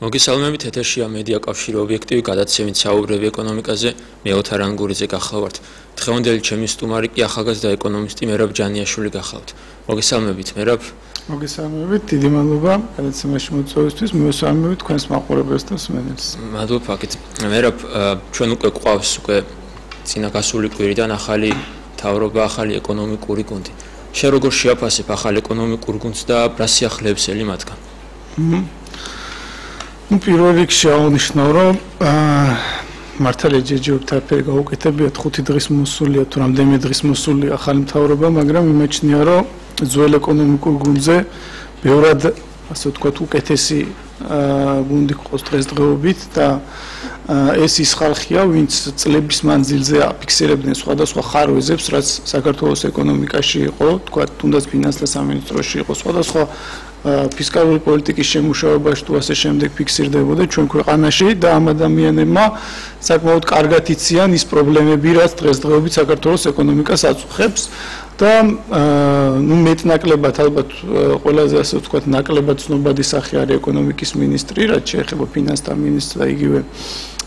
მოგესალმებით, ეთერშია მედია კავშირი ობიექტივი გადაცემით საუბრები ეკონომიკაზე, მე ოთარ ანგურიძე გახლავართ. დღევანდელი ჩემი სტუმარი კი ახალგაზრდა ეკონომისტი მერაბ ჯანიაშვილი გახლავთ. მოგესალმებით, მერაბ. მოგესალმებით, დიდი მადლობა გადაცემაში მოწვევისთვის, მივესალმებით თქვენს მაყურებელს და მსმენელს. მადლობა ფაქტ. მერაბ, ჩვენ უკვე გვყავს უკვე წინა გასული კვირიდან ახალი მთავრობა, ახალი ეკონომიკური გუნდი. შენ როგორ შეაფასებ ახალ ეკონომიკურ გუნდს და რა სიახლეებსელი მათგან? პირველ რიგში აღნიშნავ, რომ მართალია ჯერჯერობით გაუკეთებიათ 5 დღის მოსულია თუ რამდენიმე დღის მოსულია ახალი მთავრობა, მაგრამ იმეჩნია, რომ ძველ ეკონომიკურ გუნდზე ბევრად, ასე ვთქვათ, უკეთესი გუნდი ყავს დღესდღეობით და ეს ის ხალხია, ვინც წლების მანძილზე აფიქსირებდნენ სხვადასხვა ხარვეზებს, რაც საქართველოს ეკონომიკაში იყო, თქვათ, თუნდაც ფინანსთა სამინისტროში იყო სხვადასხვა ფისკალური პოლიტიკის შემუშავებაში თუ ასე შემდეგ ფიქსირდებოდა ჩვენ ქვეყანაში და ამ ადამიანებმა საკმაოდ კარგად იციან ის პრობლემები, რაც დღესდღეობით საქართველოს ეკონომიკას აწუხებს და მეტნაკლებად ალბათ ყველაზე ასე ვთქვათ ნაკლებად ცნობადი სახე არის ეკონომიკის მინისტრი, რაც შეეხება ფინანსთა მინისტრს და იგივე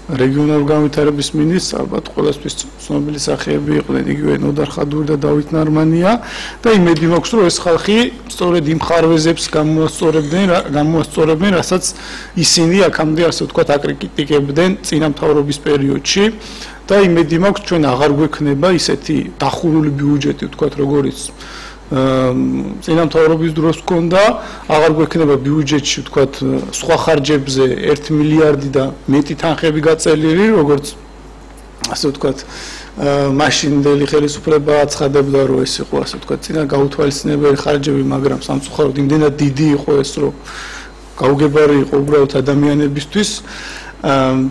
რეგიონალური განვითარების მინისტრს, ალბათ ყველასთვის ცნობილი სახეები იყვნენ იგივე ნოდარ ხადური და დავით ნარმანია და იმედი მაქვს, რომ ეს ხალხი სწორედ იმ ხარვეზებს გამოასწორებდნენ, რასაც ისინი აქამდე ასე ვთქვათ აკრიტიკებდნენ წინა მთავრობის პერიოდში და იმედი მაქვს, ჩვენ აღარ გვექნება ისეთი დახურული ბიუჯეტი, ვთქვათ, როგორიც წინა მთავრობის დროს ჰქონდა, აღარ გვექნება ბიუჯეტში, ვთქვათ, სხვა ხარჯებზე 1 მილიარდი და მეტი თანხები გაწელილი, როგორც ასე ვთქვათ, მაშინდელი ხელისუფლება აცხადებდა, რომ ეს იყო ასე ვთქვათ, წინა გაუთვალისწინებელი ხარჯები, მაგრამ სამწუხაროდ იმდენად დიდი იყო ეს, რომ გაუგებარი იყო უბრალოდ ადამიანებისთვის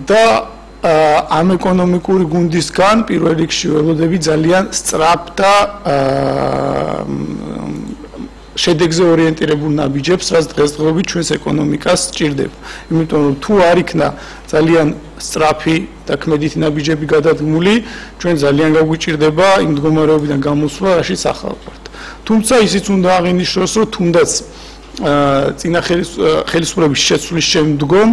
და ამ ეკონომიკური გუნდისგან პირველ რიგში ველოდები ძალიან სწრაფ და შედეგზე ორიენტირებულ ნაბიჯებს, რაც დღესდღეობით ჩვენს ეკონომიკას სჭირდება. იმიტომ რომ თუ არ იქნა ძალიან სწრაფი და ქმედითი ნაბიჯები გადადგმული, ჩვენ ძალიან გაგვიჭირდება იმ მდგომარეობიდან გამოსვლა, რაშიც ახლა ვართ. თუმცა ისიც უნდა აღინიშნოს, რომ თუნდაც წინა ხელისუფლების შეცვლის შემდგომ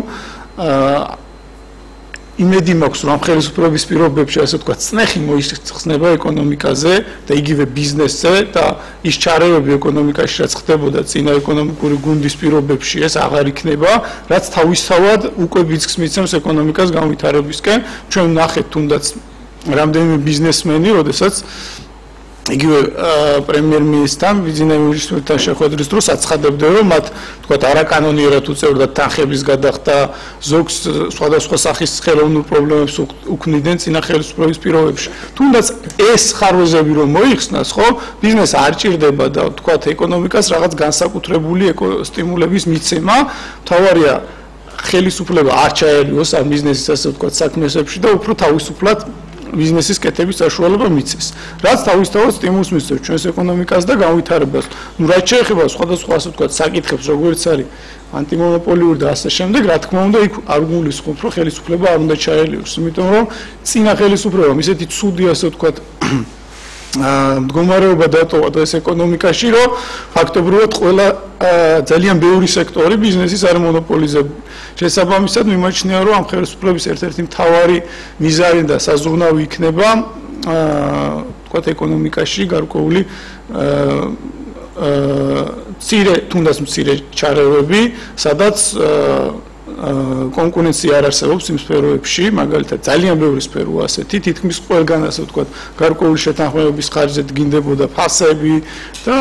იმედი მაქვს, რომ ხელისუფლების პირობებში ასე ვთქვათ, წნეხი მოიხსნება ეკონომიკაზე და იგივე ბიზნესზე და ის ჩარევები ეკონომიკაში რაც ხდებოდა წინა ეკონომიკური გუნდის პირობებში, ეს აღარ იქნება, რაც თავისთავად უკვე ბიძგს მიცემს ეკონომიკას განვითარებისკენ. ჩვენ ვნახეთ თუნდაც რამდენიმე ბიზნესმენი, როდესაც იგივე პრემიერ-მინისტრთან ვიზინეირისთან შეხვედრის დროს აცხადებდნენ, რომ მათ თქვათ არაკანონიერად უწევდათ თანხების გადახდა, ზოგს სხვადასხვა სახის ხელოვნურ პრობლემებს უქმნიდნენ წინა ხელისუფლების პირობებში. თუნდაც ეს ხარვეზები რომ მოიხსნას, ხო, ბიზნესს არ ჭირდება და თქვათ ეკონომიკას რაღაც განსაკუთრებული სტიმულების მიცემა, თავარია ხელისუფლება არ ჩაერიოს ამ ბიზნესის ასე ვთქვათ საქმესებში და უფრო თავისუფლად ბიზნესის კეთების საშუალება მიცეს. რაც თავისთავად სტიმულს მისცემს ჩვენს ეკონომიკას და განვითარებას. ნუ რაც შეეხება სხვადასხვა ასე ვთქვათ საკითხებს, როგორც არის ანტიმონოპოლიური და ასე შემდეგ, რა თქმა უნდა, იქ არ გულისხმობ, რომ ხელისუფლება არ უნდა ჩაერიოს, იმიტომ რომ წინა ხელისუფლებამ ისეთი ცუდი ასე ვთქვათ მდგომარეობა დატოვა ეს ეკონომიკაში, რომ ფაქტობრივად ყველა ძალიან ბევრი სექტორი ბიზნესის არ მონოპოლიზებული. შესაბამისად, მიმაჩნია, რომ ამ ხელისუფლების ერთ-ერთი მთავარი მიზანი და საზრუნავი იქნება თქვათ ეკონომიკაში გარკვეული თუნდაც მცირე ჩარევები, სადაც კონკურენცია არ არსებობს იმ სფეროებში, მაგალითად ძალიან ბევრი სფეროა ასეთი, თითქმის ყველგან ასე ვთქვათ, გარკვეული შეთანხმებების ხარჯზე დგინდებოდა ფასები და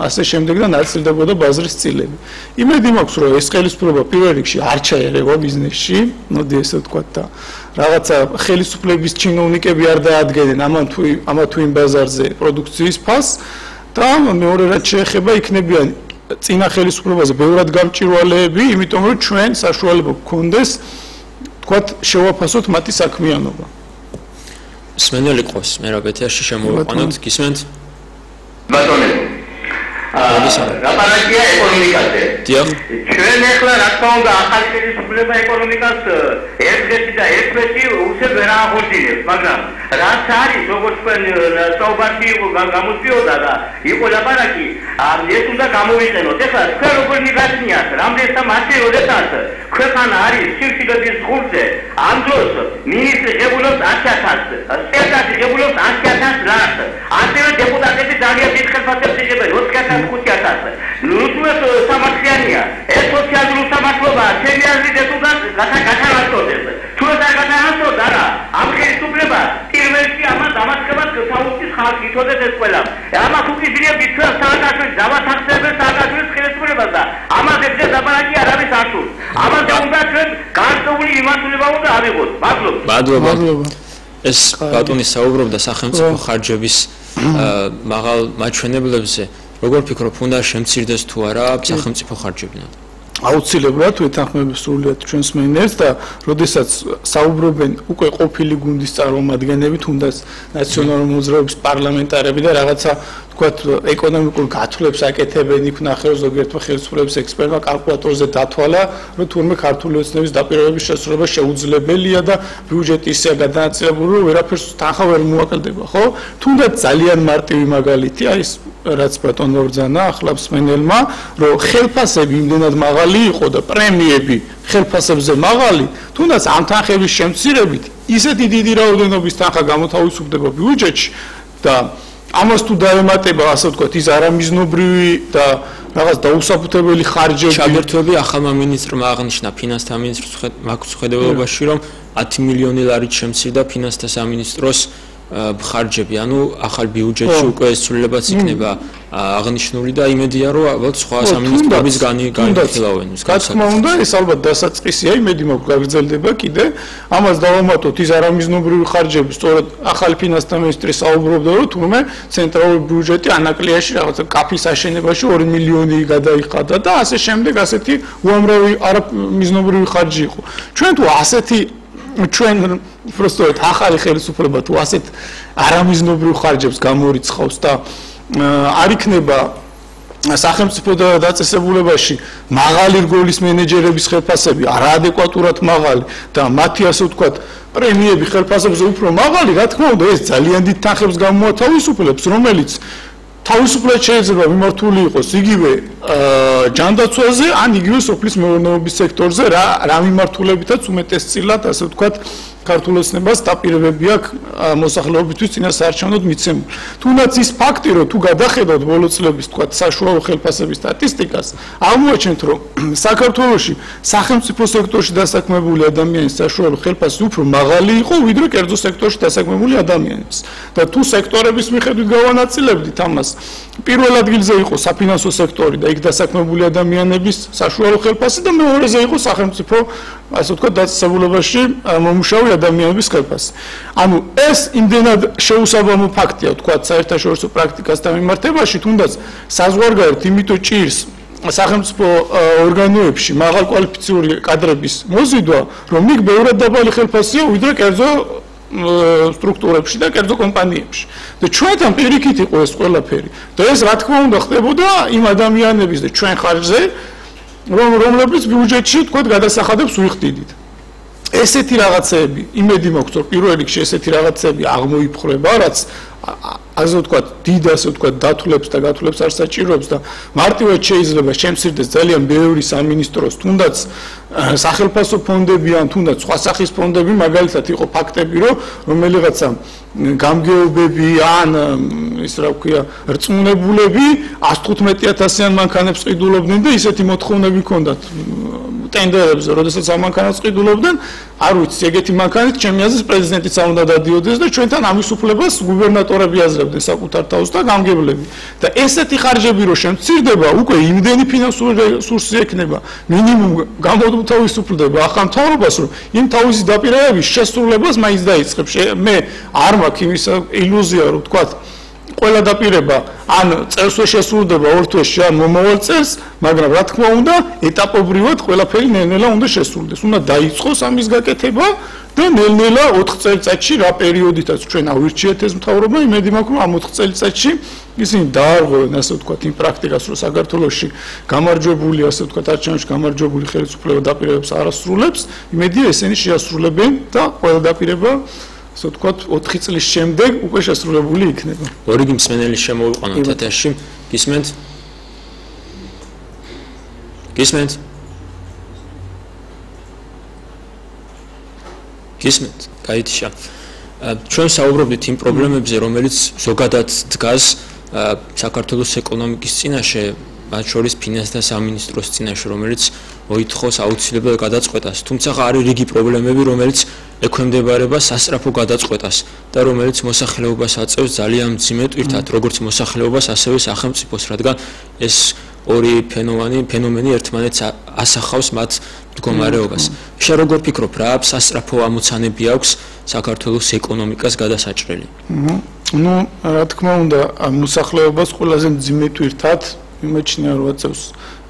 ასე შემდეგ და ნაწილდებოდა ბაზრის წილები. იმედი მაქვს, რომ ეს ხელისუფლება პირველ რიგში არ ჩაერევა ბიზნესში, მოდი ესე ვთქვათ და რაღაცა ხელისუფლების ჩინოვნიკები არ დაადგენენ ამა თუ იმ ბაზარზე პროდუქციის ფასს და მეორე რაც შეეხება იქნებიან წინა ხელისუფლებაზე ბევრად გამჭირვალეები, იმიტომ რომ ჩვენ საშუალება გქონდეს, თქვათ, შევაფასოთ მათი საქმიანობა. მსმენელი ყავს, მერაბ ეთერში შემოვიყვანოთ, გისმენთ? ბატონო. ლაპარაკია ეკონომიკაზე. დიახ. ჩვენ ახლა რა თქმა უნდა ახალი ხელისუფლება ხელისუფლება ეკონომიკას ერთ-ერთი და ერთ-ერთი უსე ვერ აღორძინებს, მაგრამ რაც არის, როგორც თქვენ საუბარი გამოსწიოდა და იყო ლაპარაკი, ეს უნდა გამოვიყენოთ. ეხლა თქვენ როგორ მიგაცნიათ, რამდენს მათი როდესაც ქვეყანა არის სივრცილების ღურზე, ამ დროს მინისტრი ღებულობს 100.000, სერკატი ღებულობს 100.000 ლარს, ასევე დეპუტატები ძალიან დიდ ხელფასებს იღებენ 4.500. რუსულად სამართლიანია, ეს სოციალური უსამართლობაა, ჩემი აზრით ეს უნდა გათანხმდეს. თუ ეს არ გათანხმდა რა, ამ ხელისუფლება პირველში ამას საუბრობს ხალხი ითოდეს ეს ყველა. ამას უკიდრებით ჩვენ სააკაშვილს დავათანხმებთ სააკაშვილის ხელისუფლებას და ამაზე დაბალაკი არ არის ასული. ამაზე უნდა ჩვენ გარკვეული იმართულება უნდა ავიღოთ. მადლობა. ეს ბატონი საუბრობდა სახელმწიფო ხარჯების მაღალ მაჩვენებლებზე. როგორ ფიქრობ, უნდა შემცირდეს თუ არა სახელმწიფო ხარჯები? აუცილებლად ვეთანხმებით სრულიად ჩვენს მეინერს და როდესაც საუბრობენ უკვე ყოფილი გუნდის წარმომადგენლები, თუნდაც ნაციონალური მოძრაობის პარლამენტარები და რაღაცა თქვათ ეკონომიკურ გათვლებს აკეთებენ, იქ ნახე რომ ზოგიერთმა ხელისუფლების ექსპერტმა კალკულატორზე დათვალა, რომ თურმე ქართული ოცნების დაპირებების შესრულება შეუძლებელია და ბიუჯეტი ისეა გადანაწილებული, რომ ვერაფერს თანხა ვერ მოაკლდება, ხო? თუნდაც ძალიან მარტივი მაგალითი, აი ეს რაც ბატონო ბრძანა ახლა მსმენელმა, რომ ხელფასები იმდენად მაღალი იყო და პრემიები ხელფასებზე მაღალი, თუნდაც ამ თანხების შემცირებით ისეთი დიდი რაოდენობის თანხა გამოთავისუფლდება ბიუჯეტში და ამას თუ დაემატება, ასე ვთქვათ, ის არამიზნობრივი და რაღაც დაუსაფუთებელი ხარჯები. ჩაგერთვები ახალმა მინისტრმა აღნიშნა ფინანსთა მინისტრს მაქცხედებელობაში, რომ 10 მილიონი ლარით შემცირდა ფინანსთა სამინისტროს ხარჯები, ანუ ახალ ბიუჯეტში უკვე ეს ცვლილებაც იქნება აღნიშნული და იმედია რომ ალბათ სხვა სამინისტროების განიხილავენ ის. რა თქმა უნდა, ეს ალბათ დასაწყისია, იმედი მაქვს გაგრძელდება კიდე. ამას დავამატოთ ის არამიზნობრივი ხარჯები, სწორედ ახალი ფინანსთა მინისტრი საუბრობდა, რომ თურმე ცენტრალური ბიუჯეტი ანაკლიაში რაღაცა კაფის აშენებაში 2 მილიონი გადაიხადა და ასე შემდეგ, ასეთი უამრავი არამიზნობრივი ხარჯი იყო. ჩვენ თუ ასეთი ჩვენ უბრალოდ ახალი ხელისუფლება თუ ასეთ არამიზნობრივ ხარჯებს გამორიცხავს და არ იქნება სახელმწიფო დაწესებულებაში მაღალი რგოლის მენეჯერების ხელფასები არაადეკვატურად მაღალი და მათი ასე ვთქვათ პრემიები ხელფასებზე უფრო მაღალი, რა თქმა უნდა ეს ძალიან დიდ თანხებს გამოათავისუფლებს, რომელიც თავისუფლად შეიძლება მიმართული იყოს იგივე ჯანდაცვაზე, ან იგივე სოფლის მეურნეობის სექტორზე, რა მიმართულებითაც უმეტესწილად, ასე ვთქვათ, ქართულ ოცნებას დაპირებები აქვს მოსახლეობისთვის წინასაარჩევნოდ მიცემული. თუნდაც ის ფაქტი, რომ თუ გადახედავთ ბოლო წლების, ვთქვათ, საშუალო ხელფასების სტატისტიკას, აღმოაჩენთ, რომ საქართველოში სახელმწიფო სექტორში დასაქმებული ადამიანის საშუალო ხელფასი უფრო მაღალი იყო, ვიდრე კერძო სექტორში დასაქმებული ადამიანის. და თუ სექტორების მიხედვით გავანაწილებდით ამას, პირველ ადგილზე იყო საფინანსო სექტორი და იქ დასაქმებული ადამიანების საშუალო ხელფასი და მეორეზე იყო სახელმწიფო, ასე ვთქვათ, დაწესებულებაში მომუშავე ადამიანების ხელფასი. ანუ ეს იმდენად შეუსაბამო ფაქტია, ვთქვათ, საერთაშორისო პრაქტიკასთან მიმართებაში, თუნდაც საზღვარგარეთ იმიტომ ჭირს სახელმწიფო ორგანოებში მაღალკვალიფიციური კადრების მოზიდვა, რომ იქ ბევრად დაბალი ხელფასია ვიდრე კერძო სტრუქტურებში და კერძო კომპანიებში. და ჩვენთან პირიქით იყო ეს ყველაფერი. და ეს რა თქმა უნდა ხდებოდა იმ ადამიანების და ჩვენ ხარჯზე, რომლებიც ბიუჯეტში თქვათ გადასახადებს ვიხდიდით. ესეთი რაღაცეები, იმედი მაქვს, რომ პირველ რიგში ესეთი რაღაცეები აღმოიფხრება, რაც ასე ვთქვათ, დიდ ასე ვთქვათ, დათვლებს და გათვლებს არ საჭიროებს და მარტივად შეიძლება შემცირდეს ძალიან ბევრი სამინისტროს, თუნდაც სახელმწიფო ფონდები ან თუნდაც სხვა სახის ფონდები, მაგალითად იყო ფაქტები, რომ რომელიღაცა გამგეობები ან ის რა ვქვია, რწმუნებულები 115.000-იან მანქანებს ყიდულობდნენ და ისეთი მოთხოვნები ჰქონდათ ტენდერებზე, როდესაც ამ მანქანას ყიდულობდნენ, არ ვიცი, ეგეთი მანქანით ჩემი აზრით პრეზიდენტიც არ უნდა დადიოდეს და ჩვენთან ამის უფლებას გუბერნატორები აძლევდნენ საკუთარ თავს და გამგებლები. და ესეთი ხარჯები რო შემცირდება, უკვე იმდენი ფინანსური რესურსი ექნება, მინიმუმ გამოთავისუფლდება ახალ მთავრობას, რომ იმ თავისი დაპირებების შესრულებას მაინც დაიწყებს. მე არ მაქვს იმის ილუზია, რომ ვთქვათ, ყველა დაპირება ან წელს შესრულდება ორ თვეში ან მომავალ წელს, მაგრამ რა თქმა უნდა, ეტაპობრივად ყველაფერი ნელ-ნელა უნდა შესრულდეს. უნდა დაიწყოს ამის გაკეთება და ნელ-ნელა 4 წელიწადში რა პერიოდითაც ჩვენ ავირჩიეთ ეს მთავრობა, იმედი მაქვს, რომ ამ 4 წელიწადში ისინი დაარღვევენ, ასე ვთქვათ, იმ პრაქტიკას, რომ საქართველოში გამარჯვებული, ასე ვთქვათ, არჩევნებში გამარჯვებული ხელისუფლება დაპირებებს არ ასრულებს, იმედია ესენი შეასრულებენ და ყველა დაპირება ასე ვთქვათ 4 წლის შემდეგ უკვე შესრულებული იქნება. ორი მსმენელი შემოვიყვანოთ ეთერში. გისმენთ? გისმენთ? გისმენთ? გაითიშა. ჩვენ საუბრობთ იმ პრობლემებზე, რომელიც ზოგადად დგას საქართველოს ეკონომიკის წინაშე, მათ შორის ფინანსთა სამინისტროს წინაშე, რომელიც მოითხოვს აუცილებელ გადაწყვეტას. თუმცა არის რიგი პრობლემები, რომელიც ექვემდებარება სასწრაფო გადაწყვეტას და რომელიც მოსახლეობას აწევს ძალიან მძიმე ტვირთად, როგორც მოსახლეობას, ასევე სახელმწიფოს, რადგან ეს ორი ფენომენი ერთმანეთს ასახავს მათ მდგომარეობას. შენ როგორ ფიქრობ, რა სასწრაფო ამოცანები აქვს საქართველოს ეკონომიკას გადასაჭრელი? ნუ, რა თქმა უნდა, მოსახლეობას ყველაზე მძიმე ტვირთად იმეჩნია, რომ აწევს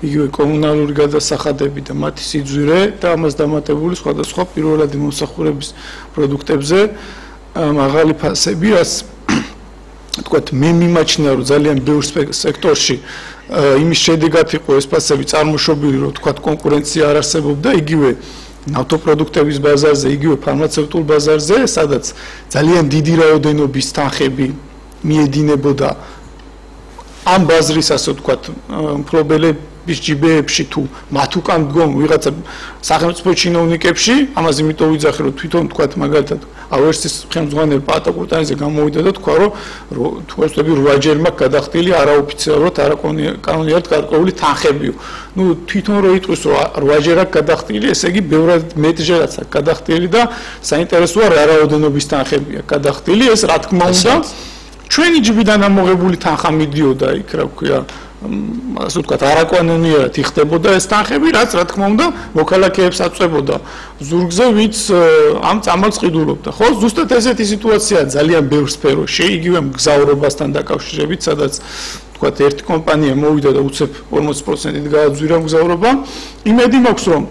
იგივე კომუნალური გადასახადები და მათი სიძვირე და ამას დამატებული სხვადასხვა პირველადი მომსახურების პროდუქტებზე მაღალი ფასები, რაც თქვათ, მე მიმაჩნია, რომ ძალიან ბევრ სექტორში იმის შედეგად იყო ეს ფასები წარმოშობილი, რომ თქვათ, კონკურენცია არ არსებობდა, იგივე ნავთობპროდუქტების ბაზარზე, იგივე ფარმაცევტულ ბაზარზე, სადაც ძალიან დიდი რაოდენობის თანხები მიედინებოდა ამ ბაზრის, ასე ვთქვათ, მფლობელების ჯიბეებში თუ მათ უკან დგომ ვიღაცა სახელმწიფო ჩინოვნიკებში, ამას იმიტომ ვიძახე, რომ თვითონ ვთქვათ, მაგალითად, ავერსის ხელმძღვანელი პატა კურტანიძე გამოვიდა და თქვა, რომ თქვენები 8-ჯერ მაქვს გადახდილი არაოფიციალურად, არაკანონიერ გარკვეული თანხებიო. ნუ თვითონ რო იტყვის, რომ 8-ჯერ აქვს გადახდილი, ესე იგი ბევრად მეტჯერაც აქვს გადახდილი და საინტერესოა რა რაოდენობის თანხები აქვს გადახდილი, ეს რა თქმა უნდა ჩვენი ჯიბიდან ამოღებული თანხა მიდიოდა იქ, რა ვქვია, ასე ვთქვათ, არაკანონიერად იხდებოდა ეს თანხები, რაც რა თქმა უნდა მოქალაქეებს აწვებოდა ზურგზე, ვინც ამ წამალს ყიდულობდა. ხო, ზუსტად ესეთი სიტუაციაა ძალიან ბევრ სფეროში, იგივე მგზავრობასთან დაკავშირებით, სადაც ვთქვათ, ერთი კომპანია მოვიდა და უცებ 40%-ით გააძვირა მგზავრობა. იმედი მაქვს, რომ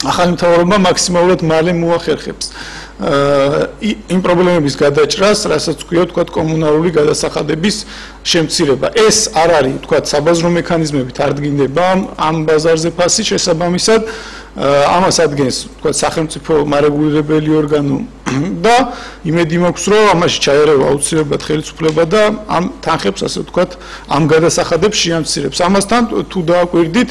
ახალი მთავრობა მაქსიმალურად მალე მოახერხებს იმ პრობლემების გადაჭრას, რასაც ქვია, თქვათ, კომუნალური გადასახადების შემცირება. ეს არ არის, თქვათ, საბაზრო მექანიზმებით არ დგინდება ამ ბაზარზე ფასი, შესაბამისად, ამას ადგენს, თქვათ, სახელმწიფო მარეგულირებელი ორგანო და იმედი მაქვს, რომ ამაში ჩაერევა აუცილებლად ხელისუფლება და ამ თანხებს, ასე ვთქვათ, ამ გადასახადებს შეამცირებს. ამასთან თუ დააკვირდით,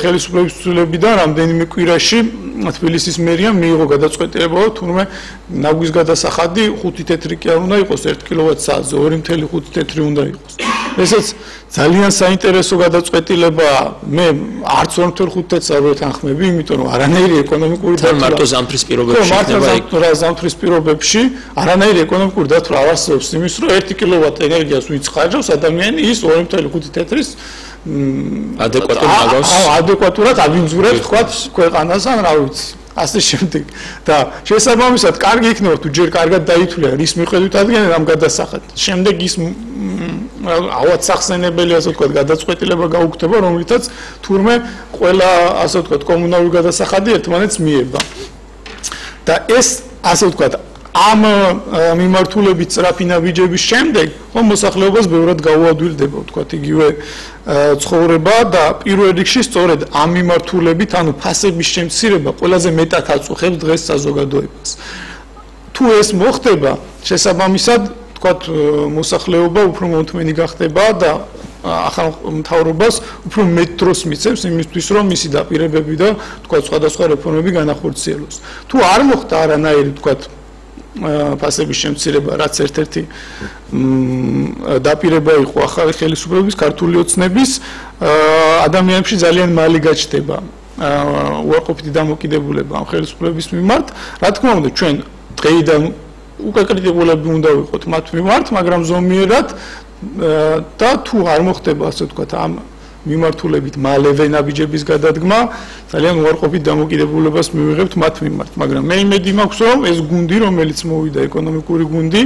ხელისუფლების ცვლილებიდან რამდენიმე კვირაში თბილისის მერიამ მიიღო გადაწყვეტილება, თურმე ნაგვის გადასახადი 5 თეთრი კი არ უნდა იყოს 1 კილოვატ-საათზე, 2.5 თეთრი უნდა იყოს. ესეც ძალიან საინტერესო გადაწყვეტილებაა. მე არც 2.5 თეთრს არ ვეთანხმები, იმიტომ რომ არანაირი ეკონომიკური დათვრა მარტო ზამთრის პირობებში იქნება იქ. ზამთრის პირობებში არანაირი ეკონომიკური დათვრა არ არსებობს იმის, რომ 1 კილოვატ ენერგიას ვინც ხარჯავს ადამიანი, ის 2.5 თეთრის ადეკვატურად ავინძურებს, თქვათ, ქვეყანას ან რა ვიცი. ასე შემდეგ. და შესაბამისად, კარგი იქნება თუ ჯერ კარგად დაითვლია, რის მიხედვით ადგენენ ამ გადასახადს. შემდეგ ის ავადსახსენებელი, ასე ვთქვათ, გადაწყვეტილება გაუქმდება, რომლითაც თურმე ყველა, ასე ვთქვათ, კომუნალური გადასახადი ერთმანეთს მიება. და ეს, ასე ვთქვათ, ამ მიმართულებით სწრაფი ნაბიჯების შემდეგ, ხომ მოსახლეობას ბევრად გაუადვილდება, ვთქვათ, იგივე ცხოვრება და პირველ რიგში სწორედ ამ მიმართულებით, ანუ ფასების შემცირება ყველაზე მეტად აწუხებს დღეს საზოგადოებას. თუ ეს მოხდება, შესაბამისად, ვთქვათ, მოსახლეობა უფრო მომთმენი გახდება და ახალ მთავრობას უფრო მეტ დროს მიცემს იმისთვის, რომ მისი დაპირებები და, ვთქვათ, სხვადასხვა რეფორმები განახორციელოს. თუ არ მოხდა არანაირი, ვთქვათ, ფასების შემცირება, რაც ერთ-ერთი დაპირება იყო ახალი ხელისუფლების, ქართული ოცნების, ადამიანებში ძალიან მალე გაჩნდება უარყოფითი დამოკიდებულება ამ ხელისუფლების მიმართ. რა თქმა უნდა, ჩვენ დღეიდან უკვე კრიტიკულები უნდა ვიყოთ მათ მიმართ, მაგრამ ზომიერად და თუ არ მოხდება, ასე ვთქვათ, ამ მიმართულებით მალევე ნაბიჯების გადადგმა, ძალიან უარყოფით დამოკიდებულებას მივიღებთ მათ მიმართ, მაგრამ მე იმედი მაქვს, რომ ეს გუნდი, რომელიც მოვიდა, ეკონომიკური გუნდი,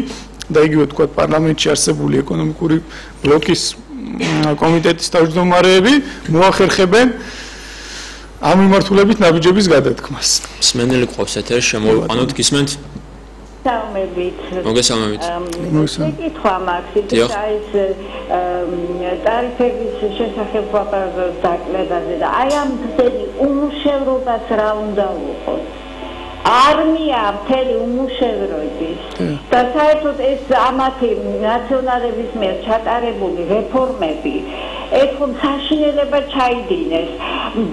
და იგივე თქვა პარლამენტში არსებული ეკონომიკური ბლოკის კომიტეტის თავმჯდომარეები მოახერხებენ ამ მიმართულებით ნაბიჯების გადადგმას. მსმენელი ყავს ეთერში, შემოვიყვანოთ, გისმენთ? მოგესალმებით. მოგესალმებით. მაქსიმум ეს ტარიფების შესახებ ვაპარაკობთ დაკლებაზე და აი ამ უმუშევრობას რა უნდა ვუყოთ. არმია მთელი უმუშევრობის და საერთოდ ეს ამათი ნაციონალების მიერ ჩატარებული რეფორმები ეს ხომ საშინელება ჩაიდინეს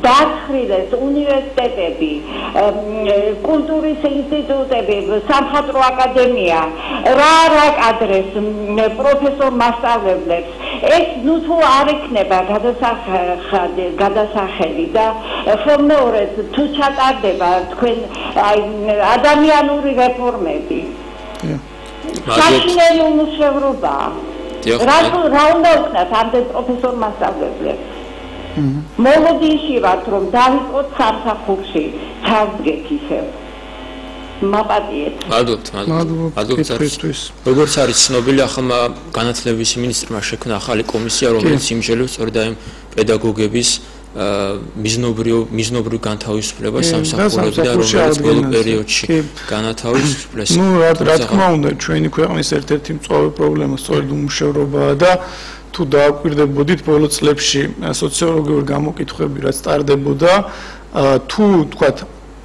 დაცხრილეს უნივერსიტეტები კულტურის ინსტიტუტები სამხატვრო აკადემია რა კადრეს პროფესორ მასწავლებლებს ეს ნუ თუ არ იქნება გადასახელი და ხომეორეთ თუ ჩატარდება თქვენ ადამიანური რეფორმები საშინელი უმუშევრობაა რა უნდა ვქნათ ამდენ პროფესორ მასწავლებლებს მოლოდინში ვართ რომ დავიწყოთ სამსახურში ჩავდგეთ ისევ მაპატიეთ მადლობთ როგორც არის ცნობილი ახალმა განათლების მინისტრმა შექმნა ახალი კომისია რომელიც იმსჯელებს სწორედ ამ პედაგოგების მიზნობრივ განთავისუფლებას სამსახურებზე და რომელიც ბოლო პერიოდში განათავისუფლეს. ნუ რა თქმა უნდა ჩვენი ქვეყნის ერთ-ერთი მწვავე პრობლემა სწორედ უმუშევრობაა და თუ დააკვირდებოდით ბოლო წლებში სოციოლოგიური გამოკითხვები რაც ტარდებოდა თუ თქვათ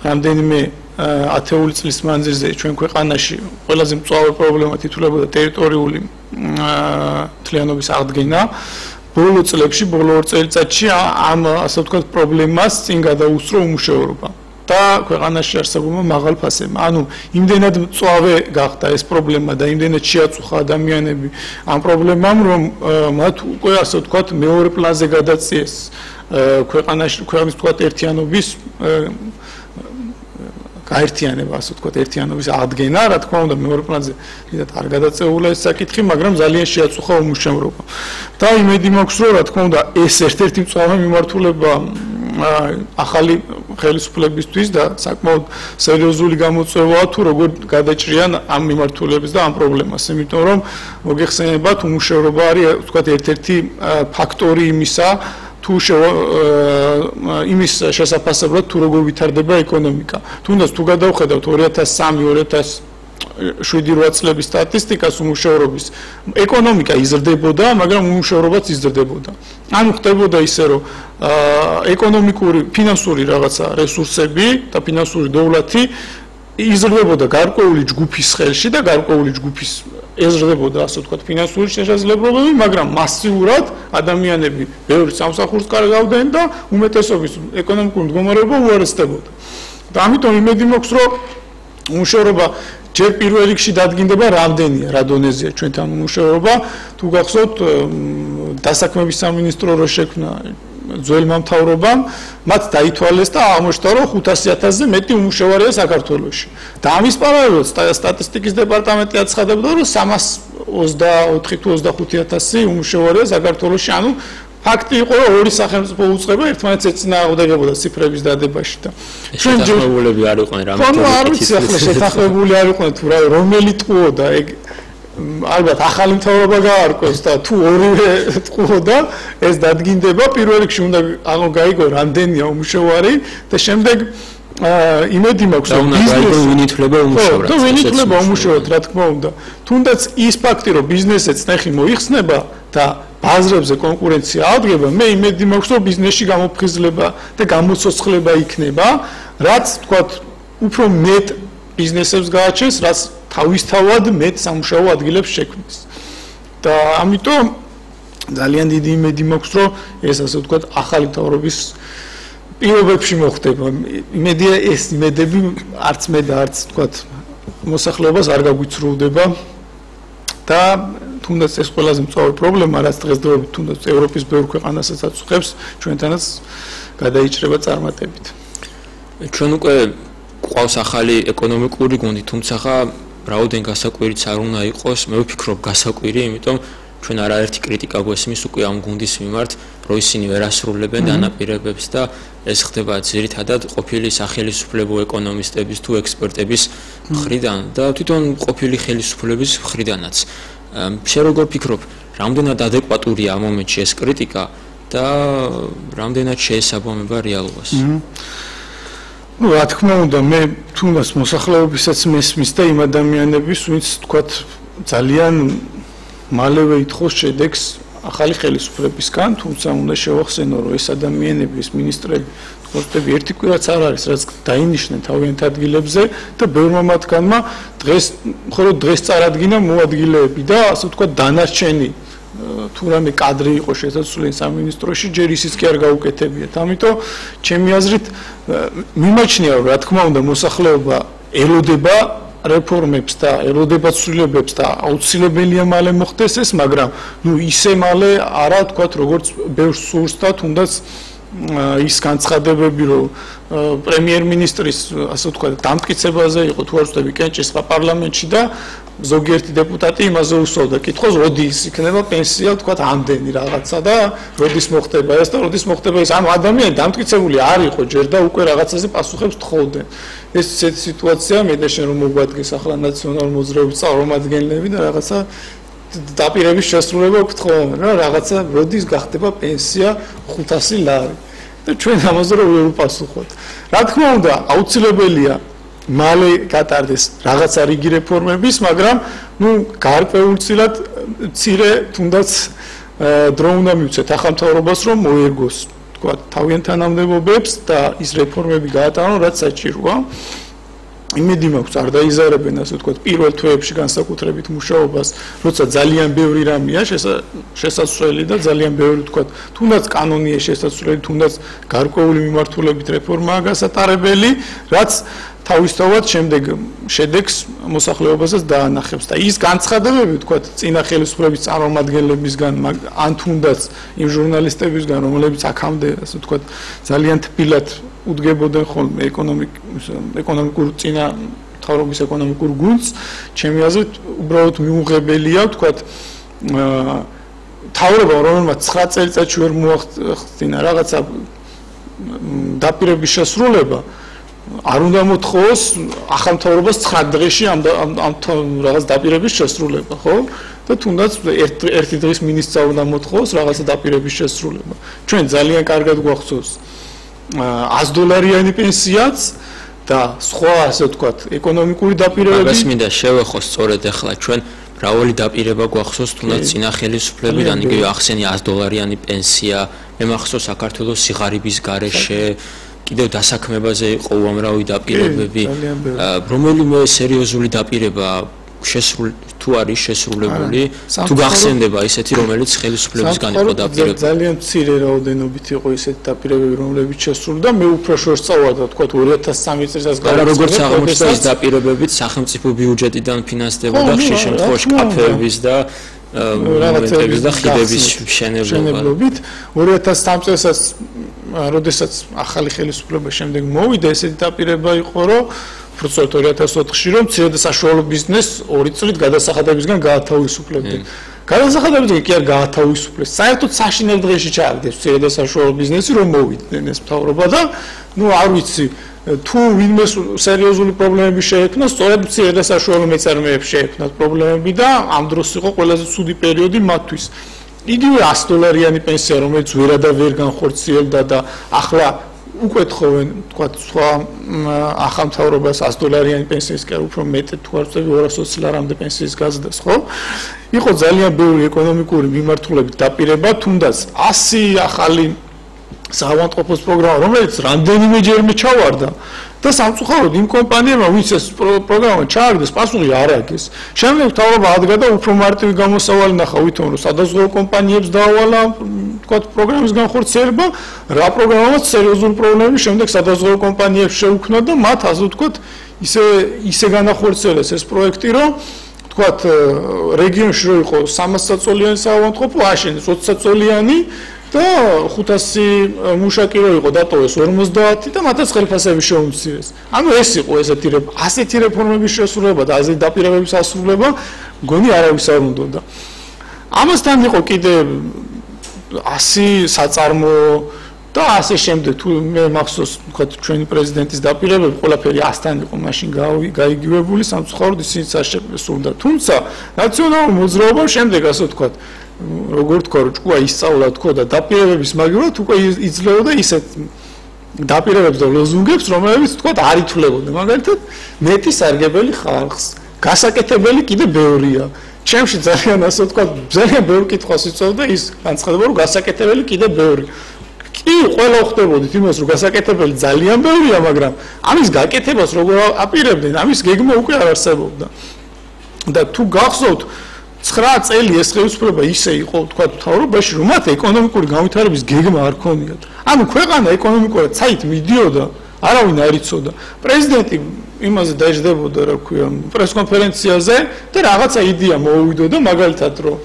რამდენიმე ათეული წლის მანძილზე ჩვენ ქვეყანაში ყველაზე მწვავე პრობლემა თითოლებოდა ტერიტორიული მთლიანობის აღდგენა ბოლო წლებში, ბოლო 2 წელიწადში ამ ასე ვთქვათ პრობლემას წინ გადაუსწრო უმუშევრობა და ქვეყანაში არსებულმა მაღალ ფასებმა. ანუ იმდენად მწვავე გახდა ეს პრობლემა და იმდენად შეაწუხა ადამიანები ამ პრობლემამ, რომ მათ უკვე ასე ვთქვათ მეორე პლანზე გადაწიეს ქვეყნის ვთქვათ ერთიანობის გაერთიანება, ასე ვთქვათ, ერთიანობის აღდგენა, რა თქმა უნდა, მეორე პლანზე დიდად არ გადაწეულა ეს საკითხი, მაგრამ ძალიან შეაწუხა უმუშევრობა. და იმედი მაქვს, რომ რა თქმა უნდა, ეს ერთ-ერთი მწვავე მიმართულება ახალი ხელისუფლებისთვის და საკმაოდ სერიოზული გამოწვევაა თუ როგორ გადაჭრიან ამ მიმართულებას და ამ პრობლემას, იმიტომ რომ მოგეხსენებათ, უმუშევრობა არის ვთქვათ ერთ-ერთი ფაქტორი იმისა, თუ იმის შესაძლებლად თუ როგორ ვითარდება ეკონომიკა. თუნდაც თუ გადავხედავთ 2003-2007 წლების სტატისტიკას უმუშევრობის, ეკონომიკა იზრდებოდა, მაგრამ უმუშევრობაც იზრდებოდა. ანუ ხდებოდა ისე, რომ ეკონომიკური, ფინანსური რაღაცა რესურსები და ფინანსური დოვლათი იზრდებოდა გარკვეული ჯგუფის ხელში და გარკვეული ჯგუფის ეზრდებოდა ასე ვთქვათ ფინანსური შესაძლებლობები, მაგრამ მასიურად ადამიანები ბევრი სამსახურს კარგავდნენ და უმეტესობის ეკონომიკური მდგომარეობა უარესდებოდა. და ამიტომ იმედი მაქვს, რომ უმუშევრობა ჯერ პირველ რიგში დადგინდება რამდენია, რა დონეზეა ჩვენთან უმუშევრობა, თუ გახსოვთ დასაქმების სამინისტრო რო შექმნა ძველმა მთავრობამ მათ დაითვალეს და აღმოჩნდა რომ 500,000-ზე მეტი უმუშევარია საქართველოში. და ამის პარალელურად სტატისტიკის დეპარტამენტი აცხადებდა რომ 324 თუ 25,000 უმუშევარია საქართველოში. ანუ ფაქტი იყო რომ ორი სახელმწიფო უწყება ერთმანეთს ეწინააღმდეგებოდა ციფრების დადებაში და ჩვენ შეთანხმებულები არ იყვნენ რამე თქო არ ვიცი ახლა შეთანხმებული არ იყვნენ თუ რა რომელი ტყუოდა ეგ ალბათ ახალი მთავრობა გაარკვევს და თუ ორივე ტყუოდა ეს დადგინდება პირველ რიგში უნდა გაიგო რამდენია უმუშევარი და შემდეგ იმედი მაქვს რომ ვინ ითვლება უმუშევრად და ვინ ითვლება უმუშევრად რა თქმა უნდა თუნდაც ის ფაქტი რომ ბიზნესზე წნეხი მოიხსნება და ბაზრებზე კონკურენცია აღდგება მე იმედი მაქვს რომ ბიზნესში გამოფხიზლება და გამოცოცხლება იქნება რაც თქვათ უფრო მეტ ბიზნესებს გააჩენს რაც თავისთავად მეტ სამუშაო ადგილებს შექმნის და ამიტომ ძალიან დიდი იმედი მაქვს რომ ეს ასე ვთქვათ ახალი მთავრობის პირობებში მოხდება იმედია ეს იმედები არც მე და არც ვთქვათ მოსახლეობას არ გაგვიცრუდება და თუნდაც ეს ყველაზე მწვავე პრობლემა რაც დღესდღეობით თუნდაც ევროპის ბევრ ქვეყანასაც აწუხებს ჩვენთანაც გადაიჭრება წარმატებით ჩვენ უკვე ყავს ახალი ეკონომიკური გუნდი თუმცა რაოდენ გასაკვირიც არ უნდა იყოს მე ვფიქრობ გასაკვირი იმიტომ ჩვენ არაერთი კრიტიკა გვესმის უკვე ამ გუნდის მიმართ, რომ ისინი ვერ ასრულებენ დანაპირებებს და ეს ხდება ძირითადად ყოფილი სახელმწიფო ეკონომისტების თუ ექსპერტების მხრიდან და თვითონ ყოფილი ხელისუფლების მხრიდანაც. შენ როგორ ფიქრობ, რამდენად ადეკვატურია ამ მომენტში ეს კრიტიკა და რამდენად შეესაბამება რეალობას? Ну, რა თქმა უნდა, მე თუნდაც მოსახლეობისაც მესმის და იმ ადამიანების, ვინც თქვათ ძალიან მალევე ითხოვს შედეგს ახალი ხელისუფლებისგან, თუმცა უნდა შევახსენო, რომ ეს ადამიანები, ეს მინისტრები, პოსტები ერთი კვირაც არ არის, რაც დაინიშნენ თავიანთ ადგილებზე და ბევრმა მათგანმა მხოლოდ დღეს წარადგინა მოადგილეები და ასე ვთქვათ დანარჩენი თუ რამე კადრი იყო შესაძლებელი სამინისტროში, ჯერ ისიც კი არ გაუკეთებიათ. ამიტომ ჩემი აზრით მიმაჩნია, რომ რა თქმა უნდა მოსახლეობა ელოდება რეფორმებს და ელოდება ცვლილებებს და აუცილებელია მალე მოხდეს ეს, მაგრამ ნუ ისე მალე არა თქვათ, როგორც ბევრს სურს და თუნდაც ის განცხადებები, რომ პრემიერ-მინისტრის ასე ვთქვათ დამტკიცებაზე იყო თუ არ ვწდები კენჭისყრა პარლამენტში და ზოგიერთი დეპუტატი იმაზე უსვავდა კითხვას, როდის იქნება პენსია ვთქვათ ამდენი რაღაცა და როდის მოხდება ეს და როდის მოხდება ეს. ანუ ადამიანი დამტკიცებული არ იყო ჯერ და უკვე რაღაცაზე პასუხებს თხოვდნენ. ეს ისეთი სიტუაცია მე და შენ რომ მოგვადგეს ახლა ნაციონალურ მოძრაობის წარმომადგენლები და რაღაცა დაპირების შესრულება ვკითხავენ რა რაღაცა როდის გახდება პენსია 500 ლარი და ჩვენ ამაზე რომ ვერ ვპასუხოთ. რა თქმა უნდა აუცილებელია მალე გატარდეს რაღაცა რიგი რეფორმების, მაგრამ ნუ გარკვეულწილად მცირე თუნდაც დრო უნდა მივცეთ ახალმთავრობას რომ მოერგოს თქვა თავიანთ თანამდებობებს და ის რეფორმები გაატარონ რაც საჭიროა. იმედი მაქვს არ დაიზარებენ ასე ვთქვათ პირველ თვეებში განსაკუთრებით მუშაობას, როცა ძალიან ბევრი რამეა შესაძლებელი და ძალიან ბევრი ვთქვათ თუნდაც კანონია შესაძლებელი, თუნდაც გარკვეული მიმართულებით რეფორმაა გასატარებელი, რაც თავისთავად შემდეგ შედეგს მოსახლეობასაც დაანახებს და ის განცხადებები ვთქვათ წინა ხელისუფლების წარმომადგენლებისგან ან თუნდაც იმ ჟურნალისტებისგან რომლებიც აქამდე ასე ვთქვათ ძალიან თბილად უდგებოდნენ ხოლმე ეკონომიკურ წინა მთავრობის ეკონომიკურ გუნდს, ჩემი აზრით უბრალოდ მიუღებელია ვთქვათ მთავრობა რომელმაც 9 წელიწადში ვერ მოახდინა რაღაცა დაპირების შესრულება არ უნდა მოთხოვოს ახალ მთავრობას 9 დღეში ამ რაღაც დაპირების შესრულება, ხო? და თუნდაც ერთი დღის მინისტრს უნდა მოთხოვოს რაღაცა დაპირების შესრულება. ჩვენ ძალიან კარგად გვახსოვს $100 პენსიაც და სხვა ასე ვთქვათ ეკონომიკური დაპირებები. მაგას მინდა შევეხოს სწორედ ახლა ჩვენ მრავალი დაპირება გვახსოვს თუნდაც წინა ხელისუფლებიდან, იგივე ახსენე $100 პენსია, მე მახსოვს საქართველოს სიღარიბის გარეშე კიდევ დასაქმებაზე იყო უამრავი დაპირებები, რომელიმე სერიოზული დაპირება თუ არის შესრულებული, თუ გახსენდება ისეთი, რომელიც ხელისუფლებისგან იყო დაპირებული. ძალიან მცირე რაოდენობით იყო ისეთი დაპირებები, რომლებიც შესრულდა, მე უფრო შორს წავარდა, თქვა 2003 წელს გადა როგორც აღმოჩნდა ის დაპირებებით სახელმწიფო ბიუჯეტიდან ფინანსდებოდა ხშირ შემთხვევაში კაფეების და რაღაცების და ხიდების მშენებლობით. 2003 წელსაც როდესაც ახალი ხელისუფლება შემდეგ მოვიდა, ესეთი დაპირება იყო, რომ უბრალოდ 2004-ში რომ მცირე და საშუალო ბიზნესს 2 წლით გადასახადებისგან გაათავისუფლებდნენ. გადასახადებისგან კი არ გაათავისუფლეს. საერთოდ საშინელ დღეში ჩააგდეს მცირე და საშუალო ბიზნესი რომ მოვიდნენ ეს მთავრობა და ნუ არ ვიცი თუ ვინმე სერიოზული პრობლემები შეექმნა, სწორედ მცირე და საშუალო მეწარმეებს შეექმნათ პრობლემები და ამ დროს იყო ყველაზე ცუდი პერიოდი მათთვის. იგივე $100 პენსია, რომელიც ვერ განხორციელდა და ახლა უკვე თხოვენ, თქვათ, სხვა ახალ მთავრობას $100 პენსიის კი უფრო მეტი თუ არ ვწევი 220 ლარამდე პენსიის გაზრდას, ხო? იყო ძალიან ბევრი ეკონომიკური მიმართულებით დაპირება, თუნდაც 100 ახალი საავადმყოფოს პროგრამა, რომელიც რამდენიმეჯერმე ჩავარდა და სამწუხაროდ იმ კომპანიებმა, ვინც ეს პროგრამა ჩააგდეს, პასუხი არ აგეს. შემდეგ მთავრობა ადგა უფრო მარტივი გამოსავალი ნახა, ვითომ რომ სადაზღვევო კომპანიებს დაავალა, თქვათ, პროგრამის განხორციელება, რა პროგრამაც სერიოზული პრობლემები შემდეგ სადაზღვევო კომპანიებს შეუქმნა და მათ ასე ვთქვათ, ისე განახორციელეს ეს პროექტი, რომ თქვათ, რეგიონში რო იყო 300 საწოლიანი საავადმყოფო, აშენეს 20 საწოლიანი და 500 მუშაკი რო იყო დატოვეს 50 და მათაც ხელფასები შეუმცირეს. ანუ ეს იყო ასეთი რეფორმების შესრულება და ასეთი დაპირებების ასრულება, მგონი არავის არ უნდოდა. ამასთან იყო კიდე 100 საწარმოო და ასე შემდეგ თუ მე მახსოვს ვთქვათ ჩვენი პრეზიდენტის დაპირებები ყველაფერი 100-თან იყო მაშინ გაიგივებული სამწუხაროდ ისინი საშესრულდა თუმცა ნაციონალურ მოძრაობამ შემდეგ ასე ვთქვათ როგორ თქვა რომ ჭკუა ისწავლა თქო და დაპირებების მაგივრად უკვე იძლეოდა ისეთ დაპირებებს და ლოზუნგებს რომელებიც ვთქვათ არ ითვლებოდა მაგალითად მეტი სარგებელი ხალხს გასაკეთებელი კიდე ბევრია ჩემში ძალიან ასე ვთქვათ ძალიან ბევრი კითხვას იწევდა ის განცხადება რომ გასაკეთებელი კიდე ბევრი კი ყველა ხვდებოდით იმას რომ გასაკეთებელი ძალიან ბევრია მაგრამ ამის გაკეთებას როგორ აპირებდნენ ამის გეგმა უკვე არ არსებობდა და თუ გახსოვთ 9 წელი ეს ხელისუფლება ისე იყო თქვა მთავრობაში რომ მათ ეკონომიკური განვითარების გეგმა არ ქონიათ ანუ ქვეყანა ეკონომიკურად საით მიდიოდა არავინ არ იცოდა პრეზიდენტი იმაზე დაждდებოდა რა ქვია პრესკონფერენციაზე და რაღაცა იდეა მოუვიდოდა მაგალითად რომ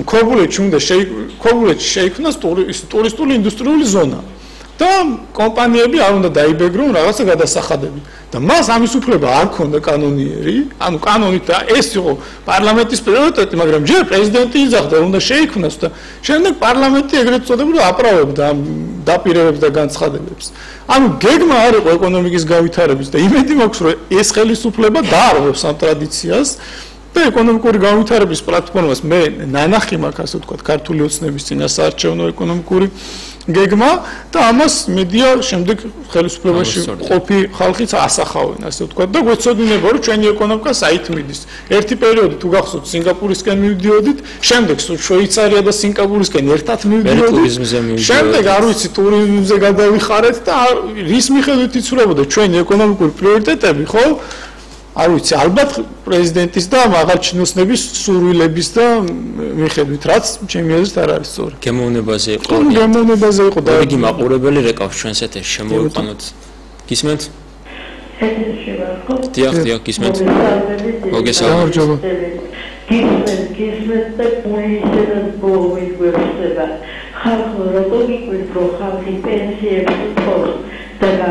ქობულეთში შეიქმნას ტურისტული ინდუსტრიული ზონა და კომპანიები არ უნდა დაიბეგრონ რაღაცა გადასახადები და მას ამის უფლება არ ქონდა კანონიერი ანუ კანონით ეს იყო პარლამენტის პრიორიტეტი მაგრამ ჯერ პრეზიდენტი იძახდა რომ უნდა შეიქმნას და შემდეგ პარლამენტი ეგრეთ წოდებოდა აპრავებდა ამ დაპირებებს და განცხადებებს ანუ გეგმა არ იყო ეკონომიკის განვითარების და იმედი მაქვს რომ ეს ხელისუფლება დაარღვევს ამ ტრადიციას და ეკონომიკური განვითარების პლატფორმას მე ნანახი მაქვს ასე ვთქვათ ქართული ოცნების წინასაარჩევნო ეკონომიკური გეგმა და ამას მედია შემდეგ ხელისუფლებაში ყოფი ხალხიც ასახავენ ასე ვთქვათ და გვეცოდინება რომ ჩვენი ეკონომიკა საით მიდის ერთი პერიოდი თუ გახსოვთ სინგაპურისკენ მივდიოდით შემდეგ შვეიცარია და სინგაპურისკენ ერთად მივდიოდით შემდეგ არ ვიცი ტურიზმზე გადავიხარეთ და რის მიხედვით იცვლებოდა ჩვენი ეკონომიკური პრიორიტეტები ხო არ ვიცი ალბათ პრეზიდენტის და მაღალჩინოსნების სურვილების და მიხედვით რაც ჩემი აზრით არ არის სწორი გემოვნებაზე იყო და იგი მაყურებელი რეკავს ჩვენს ეთერში შემოვიყვანოთ გისმენთ დიახ გისმენთ მოგესალმებით გისმენთ და პულისერად ბოლოიგვერდება ხალხო როგორ იყვით რომ ხალხი პენსიებს თხოვს და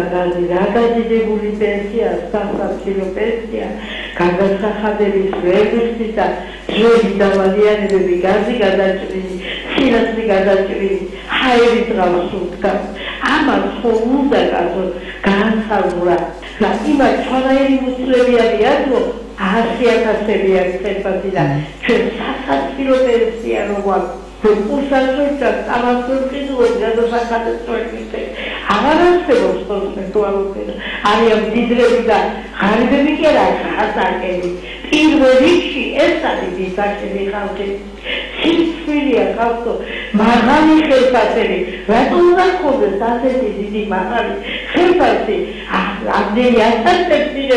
გაგაზიდებული პენსია, სასამართლო პენსია, გადასახადების ვერცხლი და ძველი დავალიანებები, გაზი გადაჭრილი, სინათლე გადაჭრილი, ჰაერი დღავს უკან. ამას ხომ უნდა განსაზღვრა და იმათ ჩვენაირი მუსლები არიან, რომ 100,000-ები აქვს ხელფასი და ჩვენ სასამართლო პენსია რო გვაქვს. Pusatsuita, Amasurkidu, Gadosakatsuite, Avarasevos, Metualopena, Ariam Didrevida, Haribekera, Hasakeli, Irverici, Esali, Vitaki, Hauke, Sisfilia, Hauto, Mahani Helpateri, Ratuna Kobe, Saseti, Didi Mahani, Helpati, Abdelia, Saseti,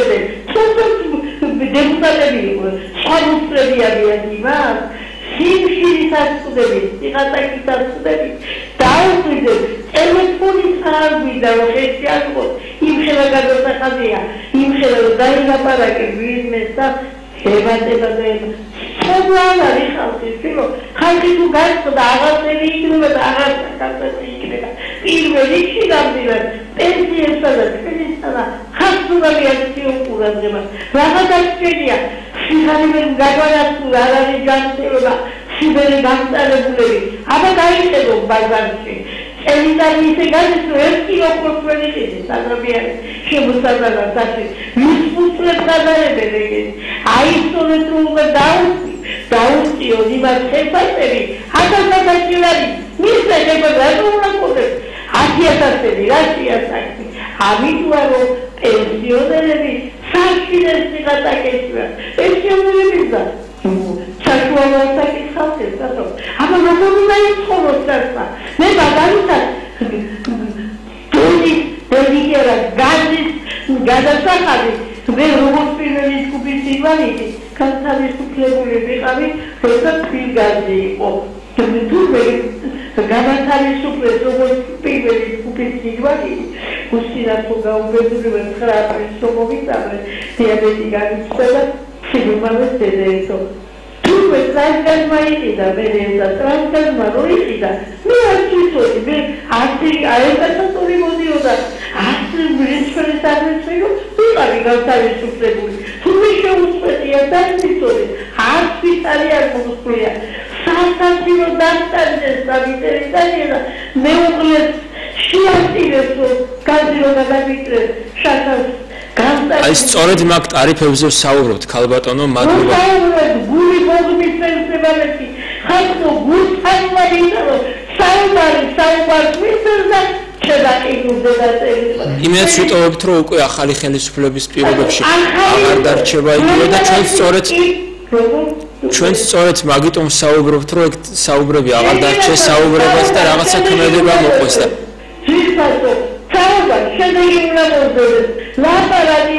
Deputati, Salusrevia, Dimas. Simshiri tasudები, სიღატაკი tasudები, დაუკვირდეთ, ტელეფონის არგვიდა, რომ ხეთი აღყოთ, იმ ხელა გადასახადია, იმ ხელა რომ დაილაპარაკე ბიზნესს და ებატება და სულ არის ხალხი, რომ ხალხი თუ გაიწყდა აღარსები იქნება და აღარსაკაცები იქნება. პირველ რიგში გამდივარ, პენსიებსა და თბილისსა და ხასტურალი აქციო ყურადღება. რაღაცა სიხარიმენ გაგვარასულ არ არის განცდილება სიბერი გამწარებულები აბა გაიხედო ბაზარში წელიწად ისე გადის რომ 1 კილო ხორცველი ხიდის საგრაბიანი შემოსაზრდა დასი მის ფუტლებს გადაებენ ეგენ აისწორეთ რომ უნდა დაუსწიო იმას ხელფასები 1000 ლარი მის ეგება გადაუნაკოდეს 100,000-ები რაშია საქმე ამიტომ რომ პენსიონერები საჭიროა სიღატაკეა პენსიონერები და საჭიროა საკითხავს და აბა როგორ უნდა იცხოვროს დასა მე მაგალითად დედიკერა გაზის გადასახადი მე როგორც პირველი ჯგუფის ინვალიდი განთავისუფლებული ვიყავი როცა ფილგაზი იყო განათავისუფლეს როგორც პირველი ჯგუფის ინვალიდი უსინათლო გაუბედურება 9 აპრილს მომიწავრე დიაბეტი განიცდა და სიმამავე დედაერთო თუმცა ტრანსფერმა იყიდა მე და ტრანსფერმა რო იყიდა მე არ ვიცოდი მე აერთასატორი მოდიოდა ტრანსფერის ადრესიო ვიყავი განთავისუფლებული თუმცა შეუწყვეტია და ვიცოდი არ ვიცარი არ მომსვლია საათასიო დასტარდეს სამიტერიტორია მეუღლეს შეასწირეს განძილო გადაგიწეს შახას აი სწორედ მაგ ტარიფებზე ვსაუბრობთ ქალბატონო მადლობა გული მოგმის პენსიებაში ხალხო გულთან ვიწერო საუბარი მისერდა იმედს ვიტოვებთ რომ უკვე ახალი ხელისუფლების პირობებში აღარ დარჩება იგივე და ჩვენ სწორედ მაგიტომ საუბრობთ რომ ეგ საუბრები აღარ დარჩეს საუბრებას და რაღაცა ქმედება მოყვეს და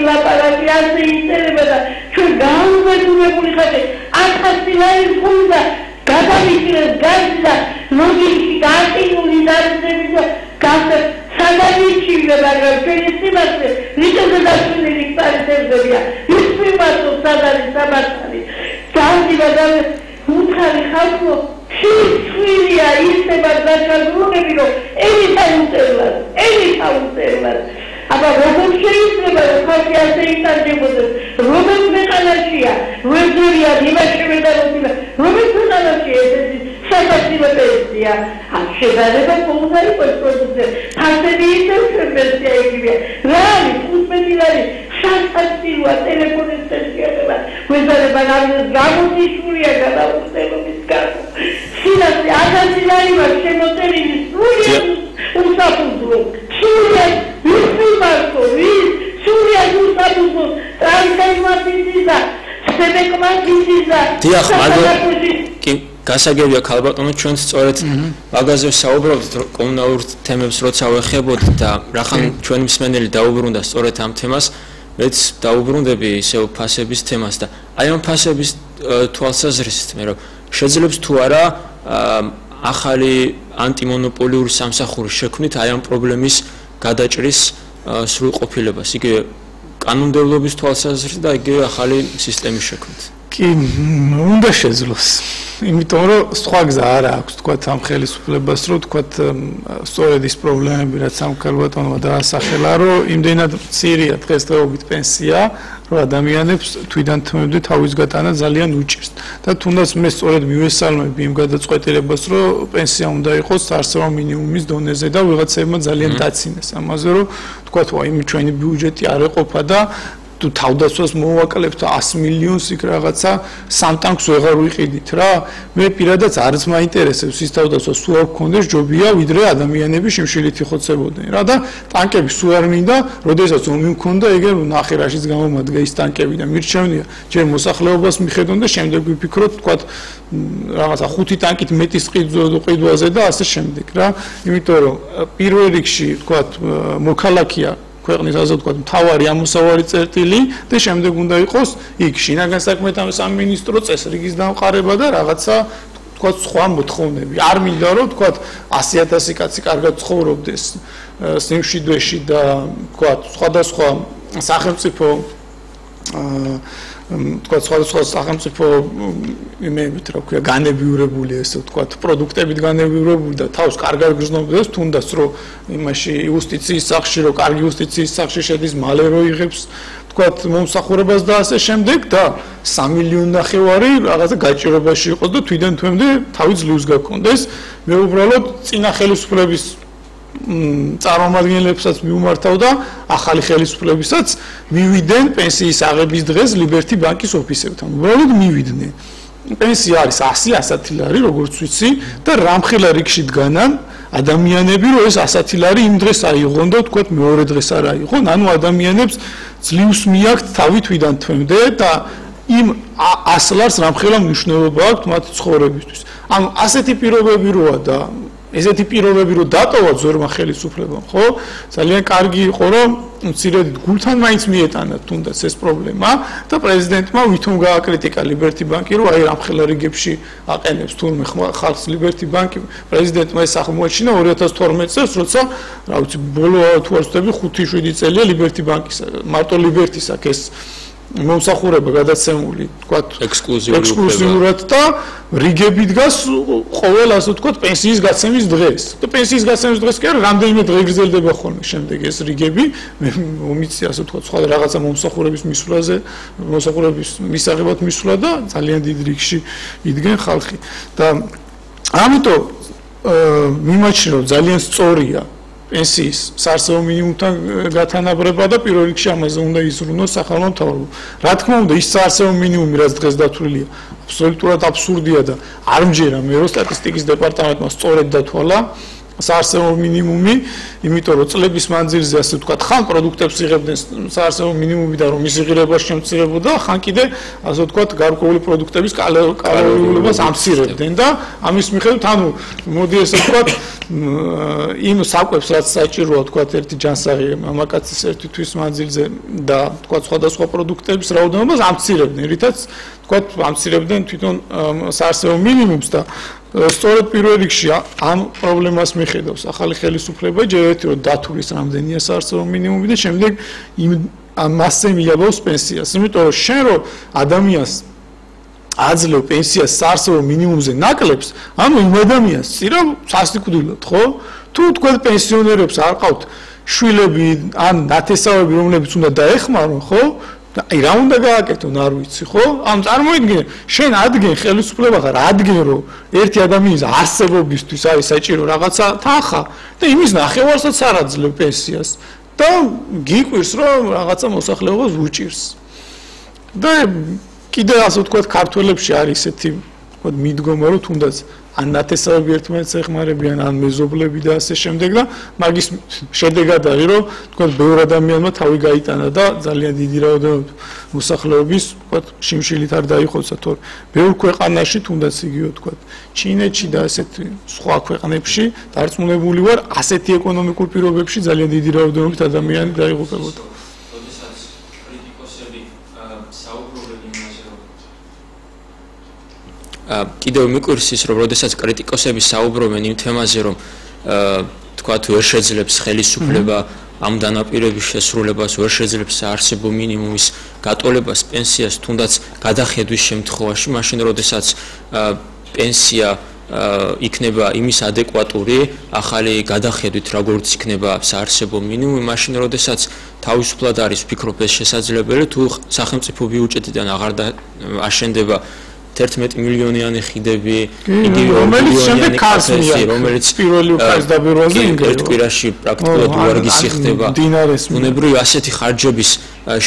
ლაპარაკი ასე იწერება და ჩვენ გაუმეტყველებული ხართ 1000 ლარი ფულდა გადავიქრეს განძი და ლოგიკი გააკეთული დარწმუნებული და გასა სადავიჩივდა მაგრამ ჩვენი სიმართლე ნიჭზე დასვენილი პარიტებია ის მიმართო სადარი სამართალი განძი და უთხარი ხალხო შიშვილია ისება დაკარგულები რომ ელი თავუწერლად აბა როგორ შეიძლება რომ ხალხი ასე იტარდებოდეს რომელ ქვეყანაშია რეგიონია იმაშებედაობინა რომელ ქვეყანაშია ესეთი სასაცილო პენსია ამ შედარება უნდა იყოს პროდუქტზე ფასები ისევ პენსია იგივეა რა არის 15 ლარი სასაცილოა ტელეფონის პენსიაება გვეზარება გამოდიშურია გადაუხდელობის გარდა სინასე 1000 ლარი მას შემოწერილი სულია უსაფუძვლო სულია დიახ, კი, გასაგებია ქალბატონო, ჩვენ სწორედ მაგაზე ვსაუბრობთ კომუნალურ თემებს როცა ვეხებოდით და რახან ჩვენი მსმენელი დაუბრუნდა სწორედ ამ თემას, მეც დაუბრუნდები ისევ ფასების თემას და აი ამ ფასების თვალსაზრისით მე რომ შეძლებს თუ არა ახალი ანტიმონოპოლიური სამსახურის შექმნით აი ამ პრობლემის გადაჭრის სრულყოფილებას, იგივე კანონმდებლობის თვალსაზრისით და იგივე ახალი სისტემის შექმნით. კი, უნდა შეძლოს. იმიტომ რომ სხვა გზა არ აქვს, თქვათ ამ ხელისუფლებას, რომ თქვათ სწორედ ის პრობლემები, რაც ამ ქალბატონმა დაასახელა, რომ იმდენად მცირეა დღესდღეობით პენსია, რომ ადამიანებს თვიდან თმევდე თავის გატანა ძალიან უჭირს. და თუნდაც მე სწორედ მივესალმები იმ გადაწყვეტილებას, რომ პენსია უნდა იყოს საარსებო მინიმუმის დონეზე და ვიღაცებმა ძალიან დაცინეს ამაზე, რომ თქვათ, იმ ჩვენი ბიუჯეტი არ ეყოფა და თუ თავდასხმას მოვაკლებთ 100 მილიონს იქ რაღაცა სამტანკს ვეღარ ვიყიდით რა მე პირადად არც მაინტერესებს ის თავდასხმა სულ არ გქონდეს ჯობია ვიდრე ადამიანები შიმშილით იხოცებოდნენ რა და ტანკები სულ არ მინდა როდესაც ომი მქონდა ეგ ნახე რაშიც გამომადგა ის ტანკები და მირჩევნია ჯერ მოსახლეობას მიხედონ და შემდეგ ვიფიქროთ თქვა რაღაცა 5 ტანკით მეტის ყიდვაზე და ასე შემდეგ რა იმიტომ რომ პირველ რიგში თქვა მოქალაქეა ქვეყნის ასე ვთქვათ მთავარი ამოსავალი წერტილი და შემდეგ უნდა იყოს იქ შინაგან საქმეთა სამინისტრო წესრიგის დამყარება და რაღაცა ვთქვათ სხვა მოთხოვნები არ მინდა რომ ვთქვათ 100,000 კაცი კარგად ცხოვრობდეს სიმშვიდეში და ვთქვათ სხვადასხვა სახელმწიფო თქვა სხვადასხვა სახელმწიფო იმებით რა ქვია განებიურებული ესე ვთქვათ პროდუქტებით განებიურებული და თავს კარგად გრძნობდეს თუნდაც რომ იმაში იუსტიციის სახში რომ კარგი იუსტიციის სახში შედის მალე რო იღებს ვთქვათ მომსახურებას და ასე შემდეგ და 3 მილიონი ნახევარი რაღაცა გაჭირებაში იყოს და თვიდან თვემდე თავი ძლივს გაქონდეს მე უბრალოდ წინა ხელისუფლების წარმომადგენლებსაც მიუმართავ და ახალი ხელისუფლებისაც მივიდნენ პენსიის აღების დღეს ლიბერტი ბანკის ოფისებთან. უბრალოდ მივიდნენ. პენსია არის 100 ლარი, როგორც ვიცი, და რამხელა რიგში დგანან ადამიანები, რომ ეს 100 ლარი იმ დღეს აიღონ და თქვათ მეორე დღეს არ აიღონ. ანუ ადამიანებს ძლივს მიაქვთ თავი თვიდან თვემდე და იმ 100 ლარს რამხელა მნიშვნელობა აქვს მათ ცხოვრებისთვის. ანუ ასეთი პირობები როა და ესეთი პირობები რომ დატოვა ზორმა ხელისუფლებამ, ხო? ძალიან კარგი იყო რომ მცირედით გულთან მაინც მიეტანა თუნდაც ეს პრობლემა და პრეზიდენტმა ვითომ გააკრიტიკა ლიბერტი ბანკი რომ აი რამხელა რიგებში აყენებს თურმე ხალხს ლიბერტი ბანკი პრეზიდენტმა ეს აღმოაჩინა 2012 წელს როცა რა ვიცი ბოლო თუ არ ვცდები 5-7 წელია ლიბერტი ბანკისა მარტო ლიბერტის აქ ეს მომსახურება გადაცემული, თქვათ, ექსკლუზიურად და რიგები დგას ყოველ ასე ვთქვათ პენსიის გაცემის დღეს. და პენსიის გაცემის დღეს კი არა, რამდენიმე დღე გრძელდება ხოლმე შემდეგ ეს რიგები, მომიცი ასე ვთქვათ, სხვა რაღაცა მომსახურების მისვლაზე, მომსახურების მისაღებად მისვლა და ძალიან დიდ რიგში იდგენ ხალხი. და ამიტომ მიმაჩნია, რომ ძალიან სწორია პენსიის საარსებო მინიმუმთან გათანაბრება და პირველ რიგში ამაზე უნდა იზრუნოს სახალხო მთავრობა. რა თქმა უნდა, ის საარსებო მინიმუმი, რაც დღეს დათვლილია, აბსოლუტურად აბსურდია და არ მჯერა მე რომ სტატისტიკის დეპარტამენტმა სწორედ დათვალა საარსებო მინიმუმი, იმიტომ რომ წლების მანძილზე ასე ვთქვათ, ხან პროდუქტებს იღებდნენ საარსებო მინიმუმიდან რომ ის იღება შემცირებოდა, ხან კიდე ასე ვთქვათ, გარკვეული პროდუქტების კალორიულობას ამცირებდნენ და ამის მიხედვით, ანუ მოდი ესე ვთქვათ, იმ საკვებს რაც საჭიროა ვთქვათ, ერთი ჯანსაღი მამაკაცის ერთი თვის მანძილზე და ვთქვათ, სხვადასხვა პროდუქტების რაოდენობას ამცირებდნენ, რითაც ვთქვათ, ამცირებდნენ თვითონ საარსებო მინიმუმს და სწორედ პირველ რიგში ამ პრობლემას მიხედავს ახალი ხელისუფლება, ჯერ ერთი რომ დათვლის რამდენია საარსებო მინიმუმი და შემდეგ მასზე მიაბავს პენსიას. იმიტომ რომ შენ რომ ადამიანს აძლევ პენსიას საარსებო მინიმუმზე ნაკლებს, ანუ იმ ადამიანს წირავ სასიკვდილოდ, ხო? თუ თქვენ პენსიონერებს არ ყავთ შვილები ან ნათესავები, რომლებიც უნდა დაეხმარონ, ხო? აი რა უნდა გააკეთონ არ ვიცი ხო? ამ წარმოიდგინე, შენ ადგენ ხელისუფლება ხარ, ადგენ რომ ერთი ადამიანის არსებობისთვის არის საჭირო რაღაცა თანხა და იმის ნახევარსაც არ აძლევ პენსიას და გიკვირს რომ რაღაცა მოსახლეობას უჭირს. და კიდე ასე ვთქვათ, ქართველებში არის ესეთი ვთქვათ მიდგომა რომ თუნდაც ან ნათესავები ერთმანეთს ეხმარებიან, ან მეზობლები და ასე შემდეგ და მაგის შედეგად არის რომ თქვათ ბევრ ადამიანმა თავი გაიტანა და ძალიან დიდი რაოდენობით მოსახლეობის თქვათ შიმშილით არ დაიხოცა, თორე ბევრ ქვეყანაში თუნდაც იგივე თქვათ ჩინეთში და ასეთ სხვა ქვეყნებში დარწმუნებული ვარ ასეთი ეკონომიკურ პირობებში ძალიან დიდი რაოდენობით ადამიანი დაიღუპებოდა. კიდევ მიკვირს ის რომ როდესაც კრიტიკოსები საუბრობენ იმ თემაზე რომ თქვათ ვერ შეძლებს ხელისუფლება ამ დანაპირების შესრულებას, ვერ შეძლებს საარსებო მინიმუმის გატოლებას პენსიას თუნდაც გადახედვის შემთხვევაში, მაშინ როდესაც პენსია იქნება იმის ადეკვატური, ახალი გადახედვით როგორც იქნება საარსებო მინიმუმი, მაშინ როდესაც თავისუფლად არის ვფიქრობ ეს შესაძლებელი, თუ სახელმწიფო ბიუჯეტიდან აღარ აშენდება 11 მილიონიანი ხიდები, რომელიც შემდეგ ქარსმია, რომელიც პირველი ხაზ დაბირვაზე ინგრევა. ერთ კვირაში პრაქტიკულად უარგისი ხდება. ბუნებრივი ასეთი ხარჯების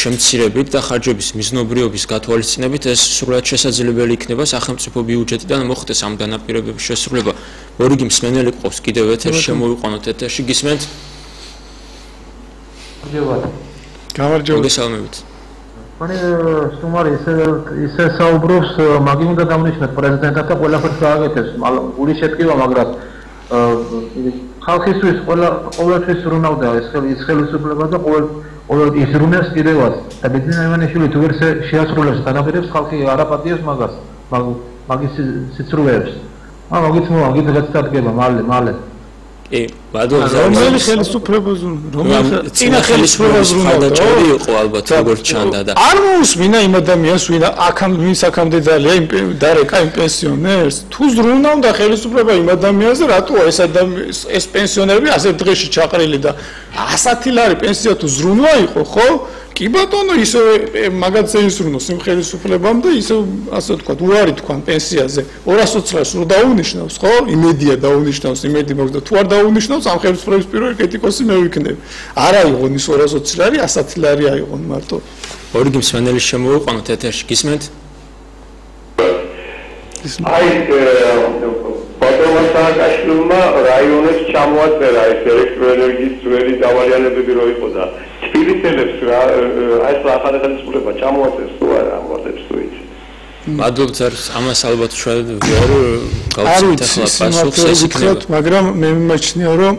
შემცირებით და ხარჯების მიზნობრიობის გათვალისწინებით ეს სრულად შესაძლებელი იქნება სახელმწიფო ბიუჯეტიდან მოხდეს ამ დანაპირებების შესრულება. მორიგი მსმენელი ყავს კიდევ ეთერში, შემოვიყვანოთ ეთერში, გისმენთ? გამარჯობა. მოგესალმებით. მანე სტუმარი ისე საუბრობს, მაგით უნდა დავნიშნოთ პრეზიდენტად და ყველაფერს გააკეთებს, გული შეტკივა, მაგრამ ხალხისთვის ყოველთვის ზრუნავდა ეს ხელისუფლება და ყოველ იზრუნებს კიდევაც და ბედნიერ ივანიშვილი თუ ვერ შეასრულებს დანაპირებს, ხალხი არ აპატიებს მაგის სიცრუეებს. მაგით გადაწყვეტება მალე. რომელი ხელისუფლება რომელი წინა ხელისუფლება ხალხი იყო ალბათ როგორც ჩანდა და არ მოусმინა იმ ადამიანს ვინც აქამდე დარეკა იმ პენსიონერს თუ ზრუნავდა ხელისუფლება იმ ადამიანზე რატოა ეს პენსიონერები ასე დღეში ჩაყრილი და 100 ლარი პენსია თუ ზრუნვა იყო ხო კი ბატონო ისე მაგაზე ისრუნოს იმ ხელისუფლებამ და ისე ასე ვთქვათ უარი თქვან პენსიაზე 220 ლარს რო დაუნიშნავს ხო იმედია დაუნიშნავს იმედი მაქვს და თუ არ დაუნიშნავს ამ ხელისუფლების პირველი კრიტიკოსი მე ვიქნები არ აიღონ ის 220 ლარი 100 ლარი აიღონ მარტო ორი გიმსვენელი შემოვიყვანოთ ეთერში გისმენთ აი ბატონო სააკაშვილმა რაიონებს ჩამოაწერა ეს ელექტროენერგიის ძველი დავალიანებები რო იყო და თბილისელებს რა ეს ახალი ხელისუფლება ჩამოაწერს თუ არა ამბობს თუ იცი მადლობთ ამას ალბათ ჩვენ ვერ გავცეთ ახლა პასუხს ეს იქნება მაგრამ მე მიმაჩნია რომ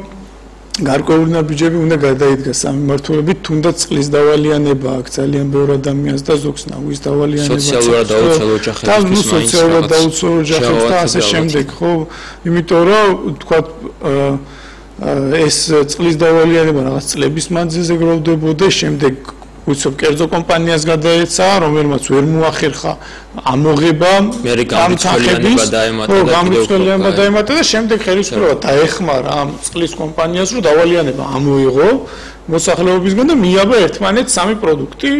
გარკვეული ნაბიჯები უნდა გადაიდგას ამ მიმართულებით თუნდაც წყლის დავალიანება აქვს ძალიან ბევრ ადამიანს და ზოგს ნავის დავალიანება სოციალურად დაუცველ ოჯახებს სოციალურად დაუცველ ოჯახებს და ასე შემდეგ ხო იმიტომ რომ თქვა ეს წყლის დავალიანება რაღაც წლების მანძილზე გროვდებოდა შემდეგ უცებ კერძო კომპანიას გადაეცა, რომელმაც ვერ მოახერხა ამოღება გამრიცხველიანობა დაემატა და შემდეგ ხელისუფლება დაეხმარა ამ წყლის კომპანიას, რომ დავალიანება ამოიღო მოსახლეობისგან და მიაბა ერთმანეთს სამი პროდუქტი,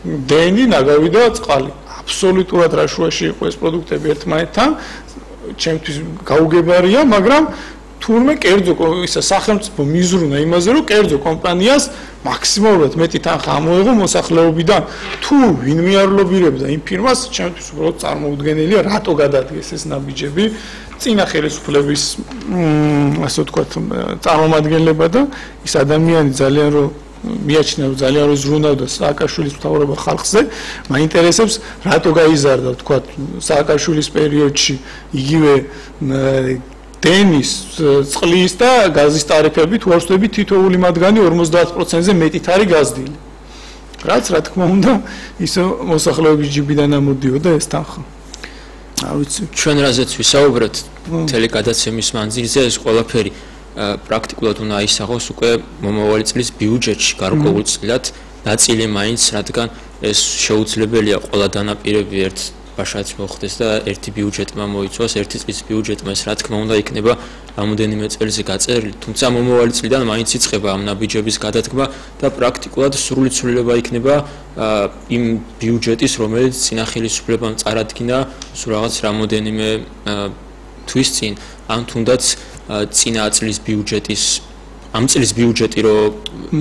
დენი, ნაგავი და წყალი. აბსოლუტურად რა შუაში იყო ეს პროდუქტები ერთმანეთთან, ჩემთვის გაუგებარია, მაგრამ თურმე კერძო ისა სახელმწიფო მიზრუნა იმაზე, რომ კერძო კომპანიას მაქსიმალურად მეტი თანხა ამოიღო მოსახლეობიდან. თუ ვინმე არ ლობირებდა იმ ფირმას, ჩემთვის უბრალოდ წარმოუდგენელია, რატო გადადგეს ეს ნაბიჯები წინა ხელისუფლების ასე ვთქვათ წარმომადგენლება და ის ადამიანი ძალიან რომ მიაჩნია რომ ძალიან რო ზრუნავდა სააკაშვილის მთავრობა ხალხზე, მაინტერესებს რატო გაიზარდა ვთქვათ სააკაშვილის პერიოდში იგივე დენის, წყლის და გაზის ტარიფები თუ არ ვწდები თითოეული მათგანი 50%-ზე მეტით არის გაზდილი. რაც რა თქმა უნდა ისო მოსახლეობის ჯიბიდან ამოდიოდა ეს თანხა. ავიცი ჩვენ რაზეც ვისაუბრეთ მთელი გადაცემის მანძილზე ეს ყველაფერი პრაქტიკულად უნდა აისახოს უკვე მომავალი წლის ბიუჯეტში გარკვეულწილად ნაწილი მაინც, რადგან ეს შეუძლებელია ყველა დანაპირები ერთ ბაშაც მოხდეს და ერთი ბიუჯეტმა მოიცვას, ერთი წლის ბიუჯეტმა ეს რა თქმა უნდა იქნება რამოდენიმე წელზე გაწერილი, თუმცა მომავალი წლიდან მაინც იწყება ამ ნაბიჯების გადადგმა და პრაქტიკულად სრული ცვლილება იქნება იმ ბიუჯეტის, რომელიც წინა ხელისუფლებამ წარადგინა სულ რაღაც რამოდენიმე თვის წინ, ან თუნდაც წინა წლის ბიუჯეტის ამ წლის ბიუჯეტი რო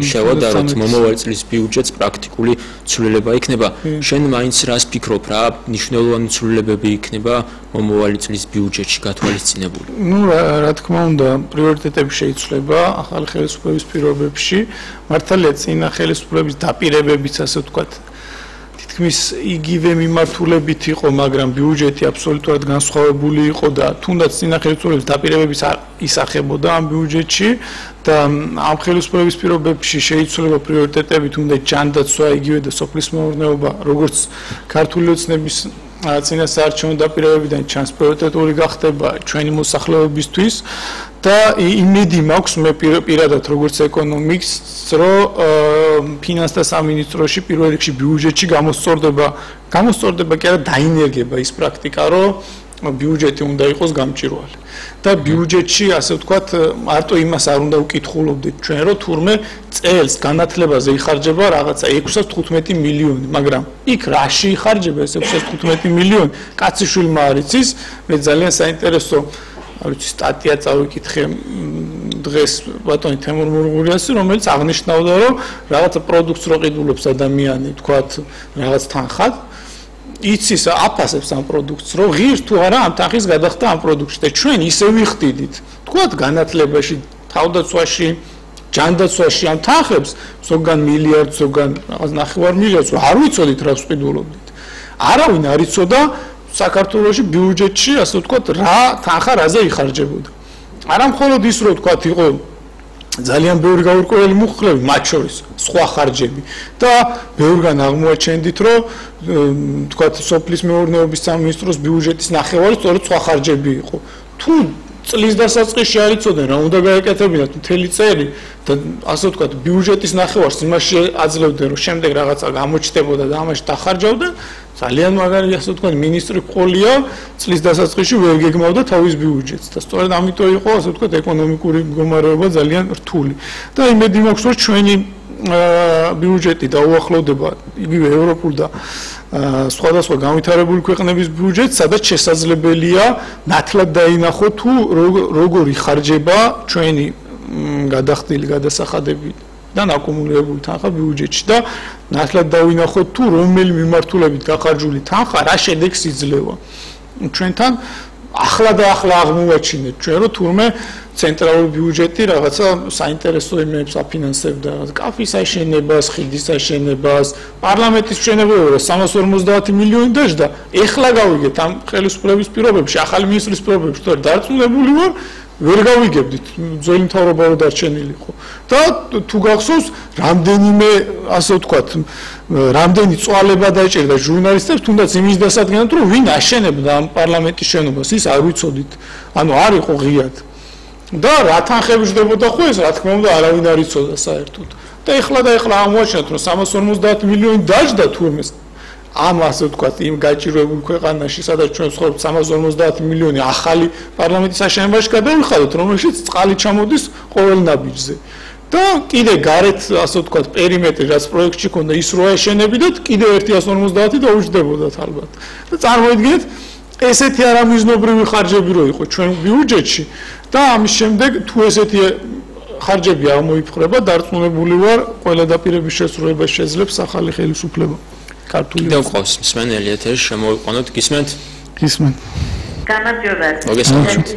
შევადაროთ მომავალი წლის ბიუჯეტს პრაქტიკული ცვლილება იქნება. შენ მაინც რას ფიქრობ, რა მნიშვნელოვანი ცვლილებები იქნება მომავალი წლის ბიუჯეტში გათვალისწინებული? ნუ რა თქმა უნდა, პრიორიტეტები შეიცვლება ახალი ხელისუფლების პირობებში. მართალია წინა ხელისუფლების დაპირებებიც ასე ვთქვათ თითქმის იგივე მიმართულებით იყო, მაგრამ ბიუჯეტი აბსოლუტურად განსხვავებული იყო და თუნდაც წინა ხელისუფლების დაპირებებიც არ ისახებოდა ამ ბიუჯეტში და ამ ხელისუფლების პირობებში შეიცვლება პრიორიტეტები, თუნდაც ჯანდაცვა, იგივე და სოფლის მეურნეობა, როგორც ქართული ოცნების წინასაარჩევნო დაპირებებიდან ჩანს პრიორიტეტული გახდება ჩვენი მოსახლეობისთვის და იმედი მაქვს მე პირადად როგორც ეკონომისტს, რომ ფინანსთა სამინისტროში პირველ რიგში ბიუჯეტში გამოსწორდება კი არა დაინერგება ის პრაქტიკა, რომ ბიუჯეტი უნდა იყოს გამჭირვალე. და ბიუჯეტში ასე ვთქვათ მარტო იმას არ უნდა ვკითხულობდეთ ჩვენ, რომ თურმე წელს განათლებაზე იხარჯება რაღაცა 615 მილიონი, მაგრამ იქ რაში იხარჯება ეს 615 მილიონი? კაციშვილმა არ იცის, მე ძალიან საინტერესო სტატია წავიკითხე დღეს ბატონი თემურ მურღულიასი, რომელიც აღნიშნავდა, რომ რაღაცა პროდუქტს რო ყიდულობს ადამიანი, თქვათ რაღაც თანხად, იცის აფასებს ამ პროდუქტს, რომ ღირს თუ არა ამ თანხის გადახდა ამ პროდუქტში და ჩვენ ისე ვიხდიდით, თქვათ განათლებაში, თავდაცვაში, ჯანდაცვაში ამ თანხებს, ზოგან მილიარდ, ზოგან რაღაც 9 მილიარდს, არ ვიცოდით რა ვყიდულობდით. არავინ არ იცოდა საქართველოში ბიუჯეტში, ასე ვთქვათ, რა თანხა რაზე იხარჯებოდა. არა მხოლოდ ის, რომ ვთქვათ, იყო ძალიან ბევრი გაურკვეველი მუხლები, მათ შორის სხვა ხარჯები და ბევრგან აღმოაჩენდით, რომ ვთქვათ, სოფლის მეურნეობის სამინისტროს ბიუჯეტის ნახევარი სწორედ სხვა ხარჯები იყო. თუ წლის დასაწყისში არ იცოდნენ რა უნდა გაეკეთებინათ მთელი წელი და ასე ვთქვათ, ბიუჯეტის ნახევარს იმაში აძლევდნენ, რომ შემდეგ რაღაცა გამოჩნდებოდა და ამაში დახარჯავდნენ, ძალიან მაგარი ასე ვთქვათ, მინისტრი ყოლია წლის დასაწყისში ვერ გეგმავდა თავის ბიუჯეტს და სწორედ ამიტომ იყო ასე ვთქვათ ეკონომიკური მდგომარეობა ძალიან რთული. და იმედი მაქვს, რომ ჩვენი ბიუჯეტი დაუახლოვდება იგივე ევროპულ და სხვადასხვა განვითარებული ქვეყნების ბიუჯეტს, სადაც შესაძლებელია ნათლად დაინახო თუ როგორ იხარჯება ჩვენი გადახდილი გადასახადები და აკუმულირებული თანხა ბიუჯეტში და ნათლად დავინახოთ თუ რომელი მიმართულებით დახარჯული თანხა რა შედეგს იძლევა. ჩვენთან ახლა და ახლა აღმოვაჩინეთ ჩვენ, რომ თურმე ცენტრალური ბიუჯეტი რაღაცა საინტერესო იმებს აფინანსებდა, კაფის აშენებას, ხიდის აშენებას, პარლამენტის მშენებლობას 350 მილიონი დაждდა. ეხლა გავიგეთ ამ ხელისუფლების პირობებში, ახალი მინისტრის პირობებში, თორე დარწმუნებული ვარ, ვერ გავიგებდით ძველი მთავრობა რო დარჩენილიყო და თუ გახსოვს რამდენიმე ასე ვთქვათ რამდენი წვალება დაეჭერდა ჟურნალისტებს თუნდაც იმის დასადგენად რომ ვინ აშენებდა ამ პარლამენტის შენობას ის არ ვიცოდით ანუ არ იყო ღიად და რა თანხები ჯდებოდა ხო ეს რა თქმა უნდა არავინ არ იცოდა საერთოდ და ეხლა ამოაჩნიათ რომ 350 მილიონი დაждდა თურმე ამ ასე ვთქვათ იმ გაჭირვებულ ქვეყანაში სადაც ჩვენ ვცხოვრობთ 350 მილიონი ახალი პარლამენტის აშენება გადავიხადოთ რომელშიც წყალი ჩამოდის ყოველ ნაბიჯზე და კიდე გარეთ ასე ვთქვათ პერიმეტრი რაც პროექტში ქონდა ის რო აშენებიდათ კიდე 150 დაუჯდებოდათ ალბათ და წარმოიდგინეთ ესეთი არამიზნობრივი ხარჯები რო იყო ჩვენ ბიუჯეტში და ამის შემდეგ თუ ესეთი ხარჯები აღმოიფხვრება დარწმუნებული ვარ ყველა დაპირების შესრულებას შეძლებს ახალი ხელისუფლება ქართული და ყავს მსმენელი ეთერში შემოვიყვანოთ გისმენთ გამარჯობა მოგესალმებით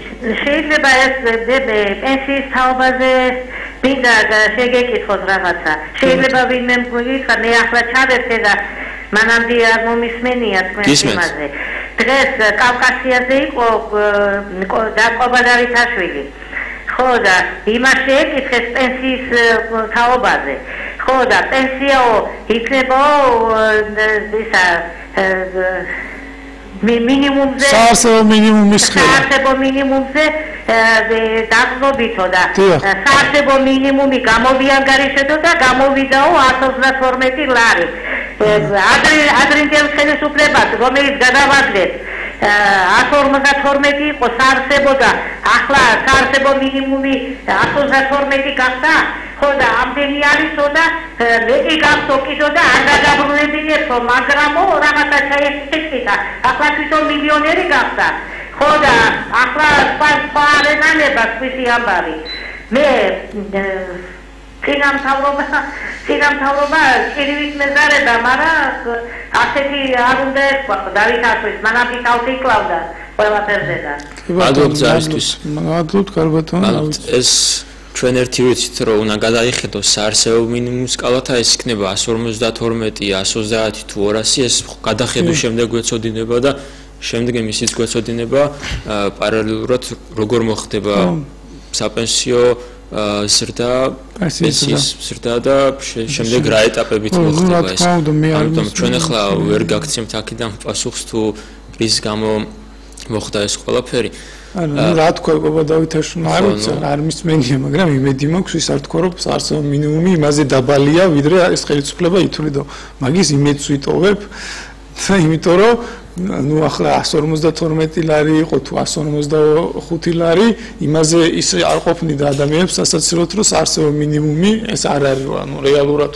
შეიძლება ეს პენსიის თაობაზე მინდა შეგეკითხოთ რაღაცა შეიძლება ვინმე მგონითა მე ახლა ჩავერთე და მანამდე არ მომისმენია თქვენ იმაზე დღეს კავკასიაზე იყო დაკობადავითაშვილი ხო და იმას შეეკითხეს პენსიის თაობაზე ხო და პენსიაო იქნება ისა მინიმუმზე საარსებო მინიმუმის საარსებო მინიმუმზე დაგლობითო და საარსებო მინიმუმი გამოვიანგარიშეთო და გამოვიდაო 132 ლარი ადრინდელ ხელისუფლებას რომელიც გადავაგდეთ 152 იყო საარსებო და ახლა საარსებო მინიმუმი 132 გახდა ხო და ამდენი არისო და მეტი გახდო კიდო და არ გადაბრუნებინებო მაგრამო რაღაცა ჩაიხსნა ახლა თვითონ მილიონერი გახდა ხო და ახლა სხვა არენანება სხვისი ამბავი მე სინამთავრობა ჭირვის მეზარება მაგრამ ასეთი არ უნდა ერქვა დავითათვის მანამდე თავი კლავდა ყველაფერზე და მადლობთ ზარისთვის მადლობთ კარბატონო ეს ჩვენ ერთი ვიცით რომ უნდა გადაიხედოს საარსებო მინიმუმის სკალათა ეს იქნება 152 130 თუ 200 ეს გადახედვის შემდეგ გვეცოდინება და შემდეგ ისიც გვეცოდინება პარალელურად როგორ მოხდება საპენსიო ზრდა პენსიის ზრდა და შემდეგ რა ეტაპებით მოხდება ეს ამიტომ ჩვენ ახლა ვერ გაგცემთ აქედან პასუხს თუ რის გამო მოხდა ეს ყველაფერი ანუ რა თქვა გობა დავითაშვილმა არ მისმენია მაგრამ იმედი მაქვს ის არ თქვა რომ საარსებო მინიმუმი იმაზე დაბალია ვიდრე ეს ხელისუფლება ითვლიდა მაგის იმედს ვიტოვებ და იმიტომ რომ ну ახლა 152 ლარი იყო თუ 155 ლარი იმაზე ის არ ყოფნიდა ადამიანებს სასაცილოდ რომ საარსებო მინიმუმი ეს არ არის ანუ რეალურად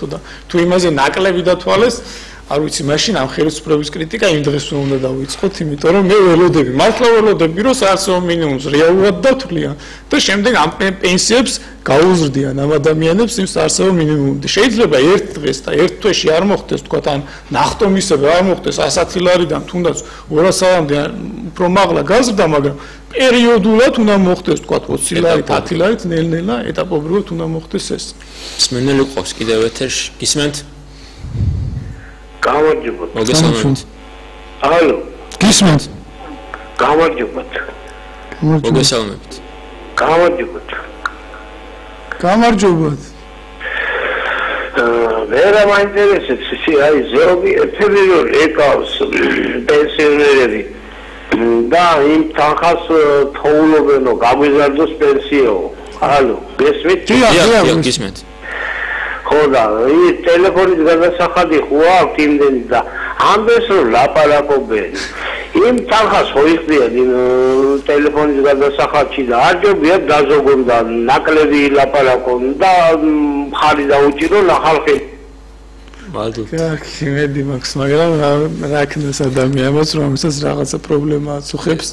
თუ იმაზე ნაკლები დათვალეს არ ვიცი მაშინ ამ ხელისუფლების კრიტიკა იმ დღეს უნდა დავიწყოთ იმიტომ რომ მე ველოდები მართლა ველოდები რომ საარსებო მინიმუმს რეალურად დათვლიან და შემდეგ ამ პენსიებს გაუზრდიან ამ ადამიანებს იმ საარსებო მინიმუმამდე შეიძლება ერთ დღეს და ერთ თვეში არ მოხდეს თქვა ან ნახტომისები არ მოხდეს 100 ლარიდან თუნდაც 200-მდე უფრო მაღლა გაზრდა მაგრამ პერიოდულად უნდა მოხდეს თქვა 20 ლარით 10 ლარით ნელ-ნელა ეტაპობრივად უნდა მოხდეს ეს მსმენელი ყავს კიდევ ეთერში გისმენთ გამარჯობათ. მოგესალმებით. ალო. გისმენთ. გამარჯობათ. მოგესალმებით. გამარჯობათ. გამარჯობათ. ვერა მაინტერესებს ისე აი ზეობი ეფემერულ ეკავს პენსიონერები და იმ თანხას თოულობენო გამიზარდოს პენსიო. ალო, გესმით? დიახ, გისმენთ. ხო და ის ტელეფონის გადასახადი ხო აქვს იმდენი და ამბეს რომ ლაპარაკობენ იმ თანხას ხო იხდიან იმ ტელეფონის გადასახადში და არ ჯობია დაზოგონ და ნაკლები ლაპარაკონ და მხარი დაუჭირო ხალხი მადლობთ. იმედი მაქვს მაგრამ რა ქნეს ადამიანებს რომ ამასაც რაღაცა პრობლემა აწუხებს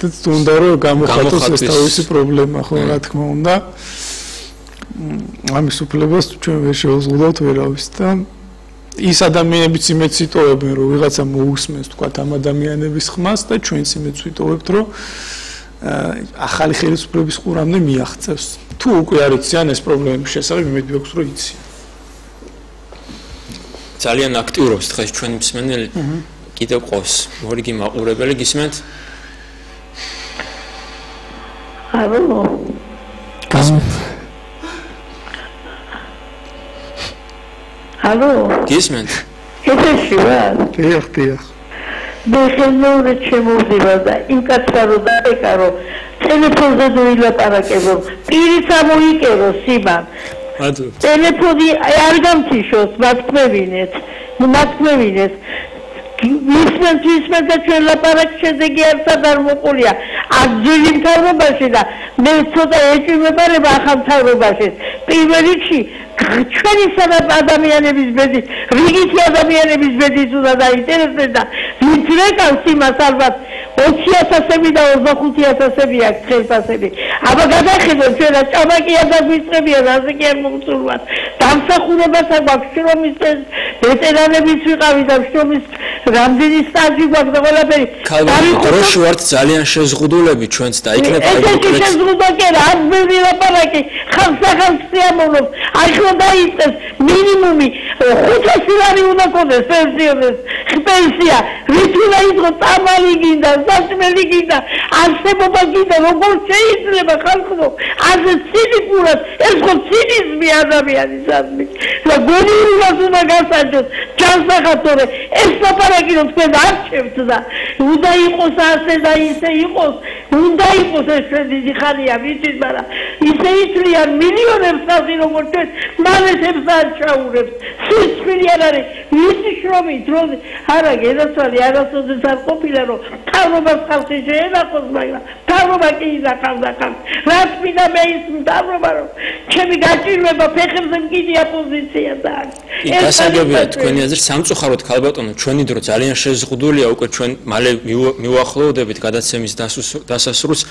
და თუნდა რომ გამოხატოს ეს თავისი პრობლემა ხო რა თქმა უნდა ამის უფლებას ჩვენ ვერ შევზღუდავთ ვერავის და ის ადამიანებიც იმედს იტოვებენ რომ ვიღაცა მოусმენს თქვა ამ ადამიანების ხმას და ჩვენც იმედს ვიტოვებთ რომ ახალი ხელისუფლების ყურამდე მიაღწევს თუ უკვე არ იციან ეს პრობლემების შესახებ იმედი აქვს რომ იციან ძალიან აქტიურობს დღეს ჩვენი მსმენელი კიდევ ყავს მორიგი მაყურებელი გისმენთ ალო Алло. Გისმენთ? ეთერში ვარ? დიახ. მე ხელმეორედ შემოვიდება და იმ კაცსა რომ დაეკარო, ტელეფონზე დოილაპარაკებო, პირით ამოიკერო სიმან. ტელეფონი არ გამთიშოს, მათქმევინეთ. ვისმენთ და ჩვენ ლაპარაკი შედეგი არცად არ მოყოლია. აძვილი მთავრობაში და მე ცოტა ეჭვმეპარება ახალ მთავრობაში. პირველ რიგში ჩვენი ადამიანების ბედის, რიგითი ადამიანების ბედის უნდა დაინტერესდეს და ვინც რეკავს იმას ალბათ 20,000-ები და 25,000-ები აქვს ხელფასები. აბა გადახედოთ ჩვენ ჭამაკი აგვიწყებიან, ასე კი არ მოგწურვათ. დამსახურებას აქვს შრომის ვეტერანების ვიყავი და შრომის რამდენი სტაჟი გვაქვს და ყველაფერი. დროში ვართ ძალიან შეზღუდულები ჩვენც და იქნებ ეს შეზღუდვა კი არა, არ ბევრი ლაპარაკი ხალხს სიამოვნებს. აი ხო დაიწყეს მინიმუმი 500 ლარი უნდა ქონდეს პენსია. რით უნდა იყოს წამალი გინდა, საჭმელი გინდა, არსებობა გინდა, როგორ შეიძლება ხალხო ასე ცინიკურად, ეს ხო ცინიზმი ადამიანისადმი. და გონიურად უნდა გასაჯოთ, ჯანსაღადორე, ეს ლაპარაკი რომ თქვენ არჩევთ და უნდა იყოს ასე და ისე იყოს, უნდა იყოს ეს დიდი ხანია, ვიცით, მაგრამ ისე იცლიან მილიონებს ასე როგორ ჩვენ მალეთებს არ ჩაურებს. სიცხილი არ არის, ვიცი შრომი დროზე არა გენაცვალე არასოდეს არ ყოფილა რომ თავრობას ხალხი შეენახოს, მაგრამ თავრობა კი ინახავდა ხალხს. რაც მინდა მე ის მთავრობა რომ ჩემი გაჭირვება ფეხებზე მკიდია პოზიცია და ეს გასაგებია თქვენი აზრით სამწუხაროდ ქალბატონო ჩვენი დრო ძალიან შეზღუდულია უკვე ჩვენ მალე მივახლოვდებით გადაცემის დასასრულს.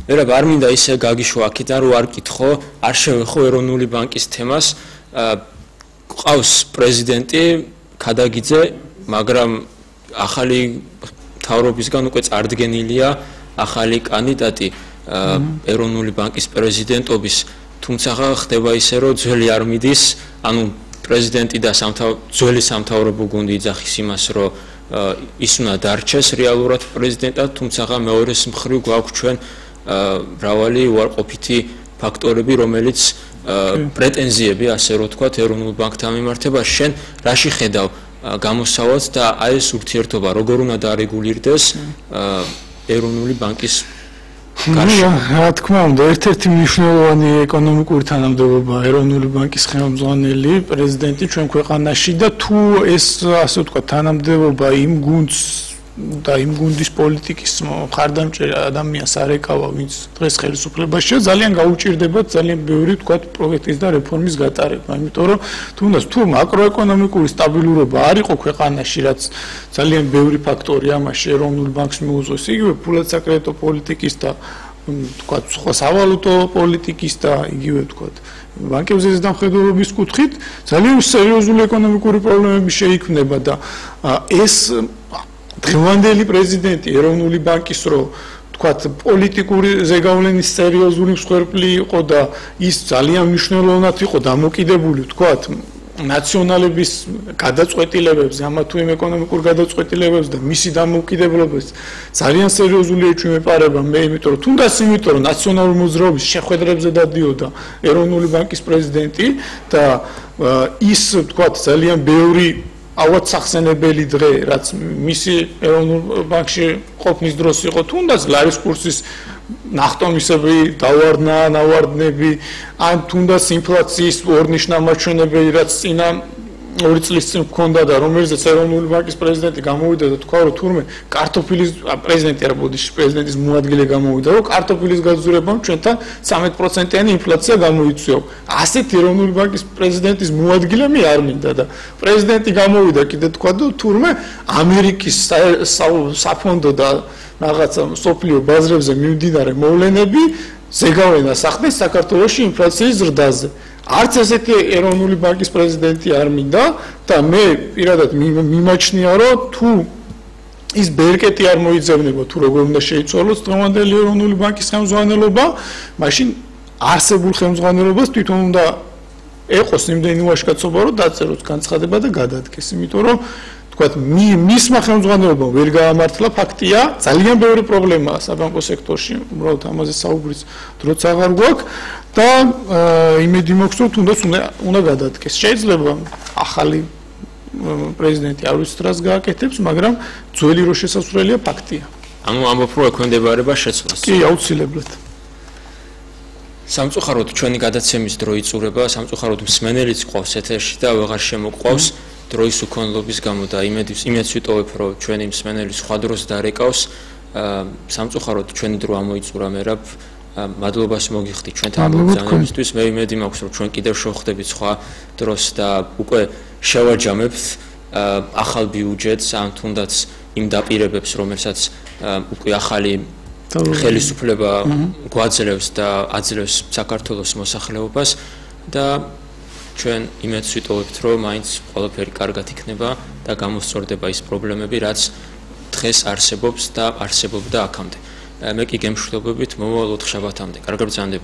ვერა არ მინდა ისე გაგიშვა აქედან რომ არ კითხო, არ შევეხო ეროვნული ბანკის თემას. ყავს პრეზიდენტი ქადაგიძე, მაგრამ ახალი მთავრობისგან უკვე წარდგენილია ახალი კანდიდატი ეროვნული ბანკის პრეზიდენტობის, თუმცა ხდება ისე რომ ძველი არ მიდის, ანუ პრეზიდენტი და ძველი სამთავრობო გუნდი იძახის იმას, რომ ის უნდა დარჩეს რეალურად პრეზიდენტად, თუმცა მეორეს მხრივ გვაქვს ჩვენ მრავალი უარყოფითი ფაქტორები, რომელიც პრეტენზიები, ასე რომ ვთქვათ, ეროვნულ ბანკთან მიმართებაში. შენ რაში ხედავ გამოსავალს და აი ეს ურთიერთობა როგორ უნდა დარეგულირდეს ეროვნული ბანკის გარშემო? რა თქმა უნდა, ერთ-ერთი მნიშვნელოვანი ეკონომიკური თანამდებობა ეროვნული ბანკის ხელმძღვანელი პრეზიდენტი ჩვენ ქვეყანაში და თუ ეს ასე ვთქვათ თანამდებობა იმ გუნდს და იმ გუნდის პოლიტიკის მხარდამჭერ ადამიანს არ ეკავა, ვინც დღეს ხელისუფლებაშია, ძალიან გაუჭირდება ძალიან ბევრი ვთქვათ პროექტის და რეფორმის გატარება. იმიტომ რომ თუნდაც თუ მაკროეკონომიკური სტაბილურობა არ იყო ქვეყანაში, რაც ძალიან ბევრი ფაქტორი ამაში ეროვნულ ბანკს მიუძღვის, იგივე ფულადსაკრედიტო პოლიტიკის და ვთქვათ სხვა სავალუტო პოლიტიკის და იგივე ვთქვათ ბანკებზე ზედამხედველობის კუთხით ძალიან სერიოზული ეკონომიკური პრობლემები შეიქმნება და ეს დღევანდელი პრეზიდენტი ეროვნული ბანკის რო ვთქვათ პოლიტიკური ზეგავლენის სერიოზული მსხვერპლი იყო და ის ძალიან მნიშვნელოვნად იყო დამოკიდებული ვთქვათ ნაციონალების გადაწყვეტილებებზე, ამა თუ იმ ეკონომიკურ გადაწყვეტილებებზე და მისი დამოუკიდებლობის ძალიან სერიოზული ეჭვმეპარება მე, იმიტომ რომ თუნდაც იმიტომ რომ ნაციონალური მოძრაობის შეხვედრებზე დადიოდა ეროვნული ბანკის პრეზიდენტი და ის ვთქვათ ძალიან ბევრი ავად სახსენებელი დღე, რაც მისი ეროვნულ ბანკში ყოფნის დროს იყო, თუნდაც ლარის კურსის ნახტომისები, დავარდნები, ან თუნდაც ინფლაციის ორნიშნამაჩვენებელი, რაც წინა 2 წლის წინ ჰქონდა და რომელზეც ეროვნული ბანკის პრეზიდენტი გამოვიდა და თქვა, რომ თურმე კარტოფილის პრეზიდენტი არ ბოდიში პრეზიდენტის მოადგილე გამოვიდა, რომ კარტოფილის გაძვირებამ ჩვენთან 13%-იანი ინფლაცია გამოიწვია. ასეთ ეროვნული ბანკის პრეზიდენტის მოადგილე მე არ მინდა და პრეზიდენტი გამოვიდა კიდე თქვა, რომ თურმე ამერიკის საფონდო და რაღაცა სოფლიო ბაზრებზე მიმდინარე მოვლენები ზეგავლენას ახდენს საქართველოში ინფლაციის ზრდაზე. არც ესეთი ეროვნული ბანკის პრეზიდენტი არ მინდა და მე პირადად მიმაჩნია, რომ თუ ის ბერკეტი არ მოიძებნება, თუ როგორ უნდა შეიცვალოს დღევანდელი ეროვნული ბანკის ხელმძღვანელობა, მაშინ არსებულ ხელმძღვანელობას თვითონ უნდა ეყოს იმდენი ვაჟკაცობა, რომ დაწეროს განცხადება და გადადგეს, იმიტომ რომ თქვათ მისმა ხელმძღვანელობამ ვერ გაამართლა, ფაქტია, ძალიან ბევრი პრობლემაა საბანკო სექტორში, უბრალოდ ამაზე საუბრის დროც აღარ გვაქვს და იმედი მაქვს, რომ თუნდაც უნდა გადადგეს. შეიძლება ახალი პრეზიდენტი არ ვიცით რას გააკეთებს, მაგრამ ძველი რო შესაძლებელია ფაქტია. ანუ ამბობ, რომ ექვემდებარება შეცვლას. კი, აუცილებლად. სამწუხაროდ ჩვენი გადაცემის დრო იწურება, სამწუხაროდ მსმენელიც ყავს ეთერში და ვეღარ შემოყვავს დროის უქონლობის გამო და იმედს ვიტოვებ, რომ ჩვენი მსმენელი სხვა დროს დარეკავს. სამწუხაროდ ჩვენი დრო ამოიწურა მერაბ. მადლობას მოგიხდი ჩვენთან მოგზაურობისთვის. მე იმედი მაქვს, რომ ჩვენ კიდევ შევხვდებით სხვა დროს და უკვე შევაჯამებთ ახალ ბიუჯეტს, ან თუნდაც იმ დაპირებებს, რომელსაც უკვე ახალი ხელისუფლება გვაძლევს და აძლევს საქართველოს მოსახლეობას და ჩვენ იმედს ვიტოვებთ, რომ მაინც ყველაფერი კარგად იქნება და გამოსწორდება ის პრობლემები, რაც დღეს არსებობს და არსებობდა აქამდე. მე კი გემშვიდობებით მომავალ 4 შაბათამდე. კარგად ბრძანდება.